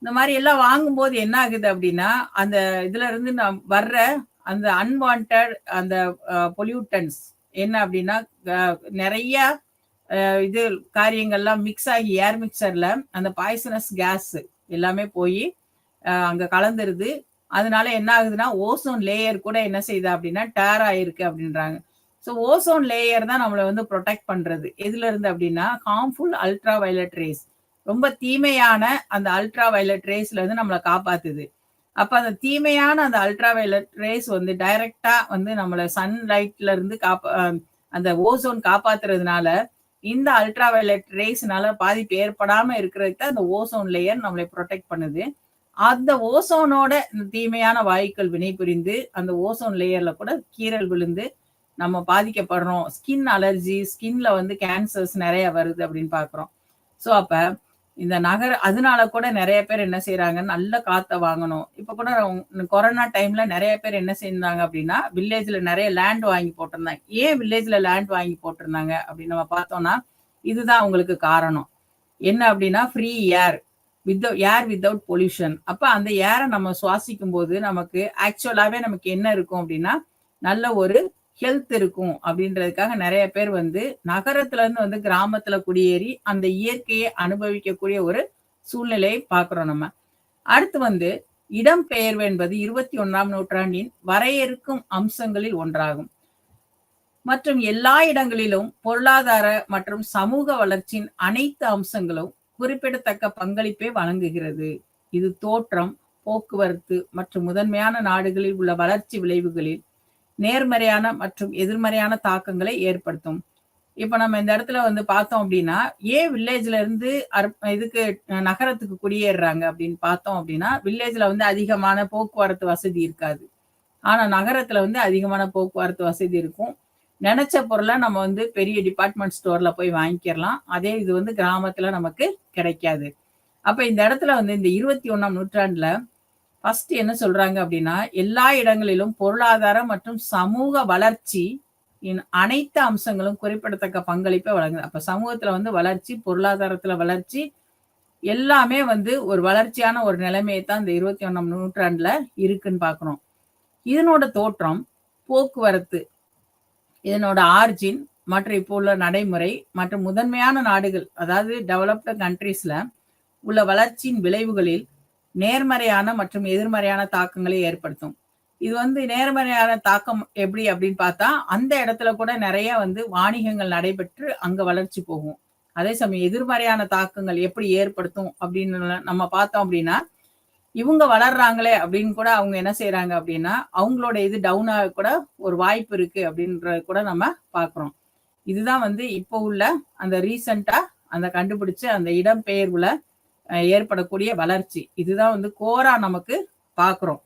இந்த மாரி எல்லாம் வாங்கும்போது என்ன ஆகுது அப்படின்னா, அந்த இதுல இருந்து வர்ற அந்த அன்வான்டட் அந்த பொல்யூட்டன்ட்ஸ் என்ன அப்படின்னா, அ நெறைய இது காரியங்கள்லாம் மிக்ஸ் ஆகி ஏர் மிக்ஸர்ல அந்த பாய்சனஸ் கேஸ் எல்லாமே போயி அங்க கலந்துருது. அதனால என்ன ஆகுதுன்னா, ஓசோன் லேயர் கூட என்ன செய்யுது அப்படின்னா, டேர் ஆயிருக்கு அப்படின்றாங்க. ஸோ ஓசோன் லேயர் தான் நம்மள வந்து புரொடெக்ட் பண்றது. எதுல இருந்து அப்படின்னா, ஹார்ம்ஃபுல் அல்ட்ரா வயலட் ரேஸ். ரொம்ப தீமையான அந்த அல்ட்ரா வயலட் ரேஸ்ல இருந்து நம்மள காப்பாத்துது. அப்ப அந்த தீமையான அந்த அல்ட்ரா வயலட் ரேஸ் வந்து டைரக்ட்டா வந்து நம்மள சன்லைட்ல இருந்து அந்த ஓசோன் காப்பாத்துறதுனால, இந்த அல்ட்ரா வயலட் ரேஸ்னால பாதிப்பு ஏற்படாம இருக்கிறதுக்கு தான் அந்த ஓசோன் லேயர் நம்மளை புரொடெக்ட் பண்ணுது. அந்த ஓசோனோட இந்த தீமையான வாயுக்கள் வினைபுரிந்து, அந்த ஓசோன் லேயர்ல கூட கீறல் விழுந்து, நம்ம பாதிக்கப்படுறோம். ஸ்கின் அலர்ஜி, ஸ்கின்ல வந்து கேன்சர்ஸ் நெறைய வருது அப்படின்னு பார்க்குறோம். ஸோ அப்ப இந்த அதனால கூட நெறைய பேர் என்ன செய்றாங்க, நல்ல காத்த வாங்கணும். இப்ப கூட கொரோனா டைம்ல நெறைய பேர் என்ன செஞ்சாங்க அப்படின்னா, வில்லேஜ்ல நெறைய லேண்ட் வாங்கி போட்டிருந்தாங்க. ஏன் வில்லேஜ்ல லேண்ட் வாங்கி போட்டிருந்தாங்க அப்படின்னு நம்ம பார்த்தோம்னா, இதுதான் அவங்களுக்கு காரணம். என்ன அப்படின்னா, ஃப்ரீ ஏர். ஏர் வித்தவுட் பொல்யூஷன். அப்ப அந்த ஏர நம்ம சுவாசிக்கும்போது, நமக்கு ஆக்சுவலாவே நமக்கு என்ன இருக்கும் அப்படின்னா, நல்ல ஒரு ஹெல்த் இருக்கும் அப்படின்றதுக்காக நெறைய பேர் வந்து நகரத்துல இருந்து வந்து கிராமத்துல குடியேறி, அந்த இயற்கையை அனுபவிக்கக்கூடிய ஒரு சூழ்நிலையை பார்க்கிறோம் நம்ம. அடுத்து வந்து இடம்பெயர்வு என்பது 21ஆம் நூற்றாண்டின் வரையறுக்கும் அம்சங்களில் ஒன்றாகும். மற்றும் எல்லா இடங்களிலும் பொருளாதார மற்றும் சமூக வளர்ச்சியின் அனைத்து அம்சங்களும் குறிப்பிடத்தக்க பங்களிப்பை வழங்குகிறது. இது தோற்றம், போக்குவரத்து மற்றும் முதன்மையான நாடுகளில் உள்ள வளர்ச்சி விளைவுகளில் நேர்மறையான மற்றும் எதிர்மறையான தாக்கங்களை ஏற்படுத்தும். இப்ப நம்ம இந்த இடத்துல வந்து பார்த்தோம் அப்படின்னா, ஏன் வில்லேஜ்ல இருந்து இதுக்கு நகரத்துக்கு குடியேறுறாங்க அப்படின்னு பார்த்தோம் அப்படின்னா, வில்லேஜ்ல வந்து அதிகமான போக்குவரத்து வசதி இருக்காது. ஆனா நகரத்துல வந்து அதிகமான போக்குவரத்து வசதி இருக்கும். நெனச்ச பொருள நம்ம வந்து பெரிய டிபார்ட்மெண்ட் ஸ்டோர்ல போய் வாங்கிக்கிறலாம். அதே இது வந்து கிராமத்துல நமக்கு கிடைக்காது. அப்ப இந்த இடத்துல வந்து இந்த 21ஆம் நூற்றாண்டுல ஃபர்ஸ்ட் என்ன சொல்றாங்க அப்படின்னா, எல்லா இடங்களிலும் பொருளாதார மற்றும் சமூக வளர்ச்சி அனைத்து அம்சங்களும் குறிப்பிடத்தக்க பங்களிப்பை வழங்குது. அப்ப சமூகத்துல வந்து வளர்ச்சி, பொருளாதாரத்துல வளர்ச்சி எல்லாமே வந்து ஒரு வளர்ச்சியான ஒரு நிலைமைய தான் இந்த 21ஆம் நூற்றாண்டுல இருக்குன்னு பார்க்குறோம். இதனோட தோற்றம், போக்குவரத்து, இதனோட ஆரிஜின் மற்றும் இப்போ உள்ள நடைமுறை மற்றும் முதன்மையான நாடுகள் அதாவது டெவலப்டு கண்ட்ரீஸ்ல உள்ள வளர்ச்சியின் விளைவுகளில் நேர்மறையான மற்றும் எதிர்மறையான தாக்கங்களை ஏற்படுத்தும். இது வந்து நேர்மறையான தாக்கம் எப்படி அப்படின்னு பார்த்தா, அந்த இடத்துல கூட நெறைய வந்து வாணிகங்கள் நடைபெற்று அங்க வளர்ச்சி போகும். அதே சமயம் எதிர்மறையான தாக்கங்கள் எப்படி ஏற்படுத்தும் அப்படின்னு நம்ம பார்த்தோம் அப்படின்னா, இவங்க வளர்றாங்களே அப்படின்னு கூட அவங்க என்ன செய்றாங்க அப்படின்னா, அவங்களோட இது டவுன் ஆக கூட ஒரு வாய்ப்பு இருக்கு அப்படின்றத கூட நம்ம பார்க்குறோம். இதுதான் வந்து இப்போ உள்ள அந்த ரீசென்ட்டா அந்த கண்டுபிடிச்ச அந்த இடம்பெயர்வுல ஏற்படக்கூடிய வளர்ச்சி. இதுதான் வந்து கோரா நமக்கு பார்க்குறோம்.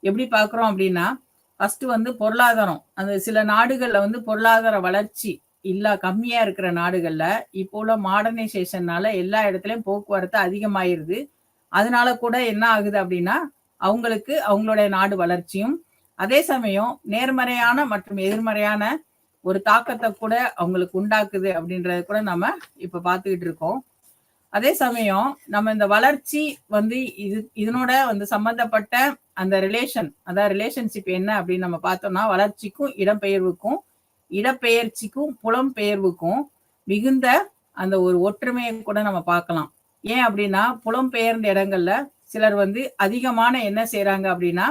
எப்படி பார்க்குறோம் அப்படின்னா, ஃபர்ஸ்ட் வந்து பொருளாதாரம். அந்த சில நாடுகள்ல வந்து பொருளாதார வளர்ச்சி கம்மியா இருக்கிற நாடுகள்ல, இப்போ உள்ள மாடர்னைசேஷன்னால எல்லா இடத்துலயும் போக்குவரத்து அதிகமாயிருது. அதனால கூட என்ன ஆகுது அப்படின்னா, அவங்களுக்கு அவங்களுடைய நாடு வளர்ச்சியும், அதே சமயம் நேர்மறையான மற்றும் எதிர்மறையான ஒரு தாக்கத்த கூட அவங்களுக்கு உண்டாக்குது அப்படின்றத கூட நம்ம இப்ப பார்த்துக்கிட்டு இருக்கோம். அதே சமயம் நம்ம இந்த வளர்ச்சி வந்து இதனோட வந்து சம்பந்தப்பட்ட அந்த அதாவது ரிலேஷன்ஷிப் என்ன அப்படின்னு நம்ம பார்த்தோம்னா, வளர்ச்சிக்கும் இடம்பெயர்வுக்கும், இடப்பெயர்ச்சிக்கும் புலம்பெயர்வுக்கும் மிகுந்த அந்த ஒரு ஒற்றுமையை கூட நம்ம பார்க்கலாம். ஏன் அப்படின்னா, புலம்பெயர்ந்த இடங்கள்ல சிலர் வந்து அதிகமான என்ன செய்றாங்க அப்படின்னா,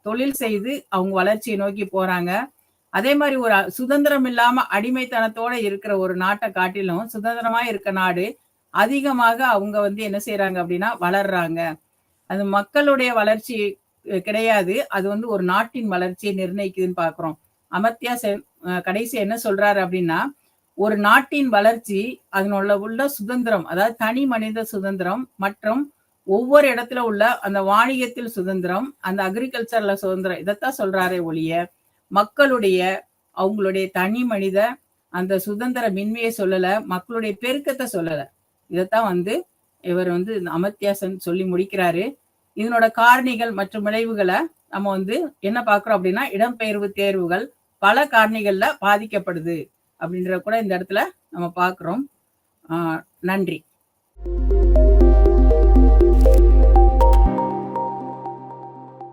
தொழில் செய்து அவங்க வளர்ச்சியை நோக்கி போறாங்க. அதே மாரி ஒரு சுதந்திரம் இல்லாம அடிமைத்தனத்தோட இருக்கிற ஒரு நாட்ட காட்டிலும், சுதந்திரமா இருக்க நாடு அதிகமாக அவங்க வந்து என்ன செய்றாங்க அப்படின்னா, வளர்றாங்க. அது மக்களுடைய வளர்ச்சி கிடையாது. அது வந்து ஒரு நாட்டின் வளர்ச்சியை நிர்ணயிக்குதுன்னு பார்க்கிறோம். அமர்த்தியா சென் கடைசியா என்ன சொல்றாரு அப்படின்னா, ஒரு நாட்டின் வளர்ச்சி அதனுள்ள உள்ள சுதந்திரம், அதாவது தனி மனித சுதந்திரம் மற்றும் ஒவ்வொரு இடத்துல உள்ள அந்த வாணிகத்தில் சுதந்திரம், அந்த அக்ரிகல்ச்சர்ல சுதந்திரம் இதத்தான் சொல்றாரே ஒழிய, மக்களுடைய அவங்களுடைய தனி மனித அந்த சுதந்திரமின்மையை சொல்லல, மக்களுடைய பெருக்கத்த சொல்லல. இதத்தான் வந்து இவர் வந்து அமர்த்தியா சென் சொல்லி முடிக்கிறாரு. இதனோட காரணிகள் மற்றும் விளைவுகள நம்ம வந்து என்ன பார்க்கிறோம் அப்படின்னா, இடம்பெயர்வு தேர்வுகள் பல காரணிகள்ல பாதிக்கப்படுது அப்படின்றத கூட இந்த இடத்துல நம்ம பார்க்கிறோம். நன்றி.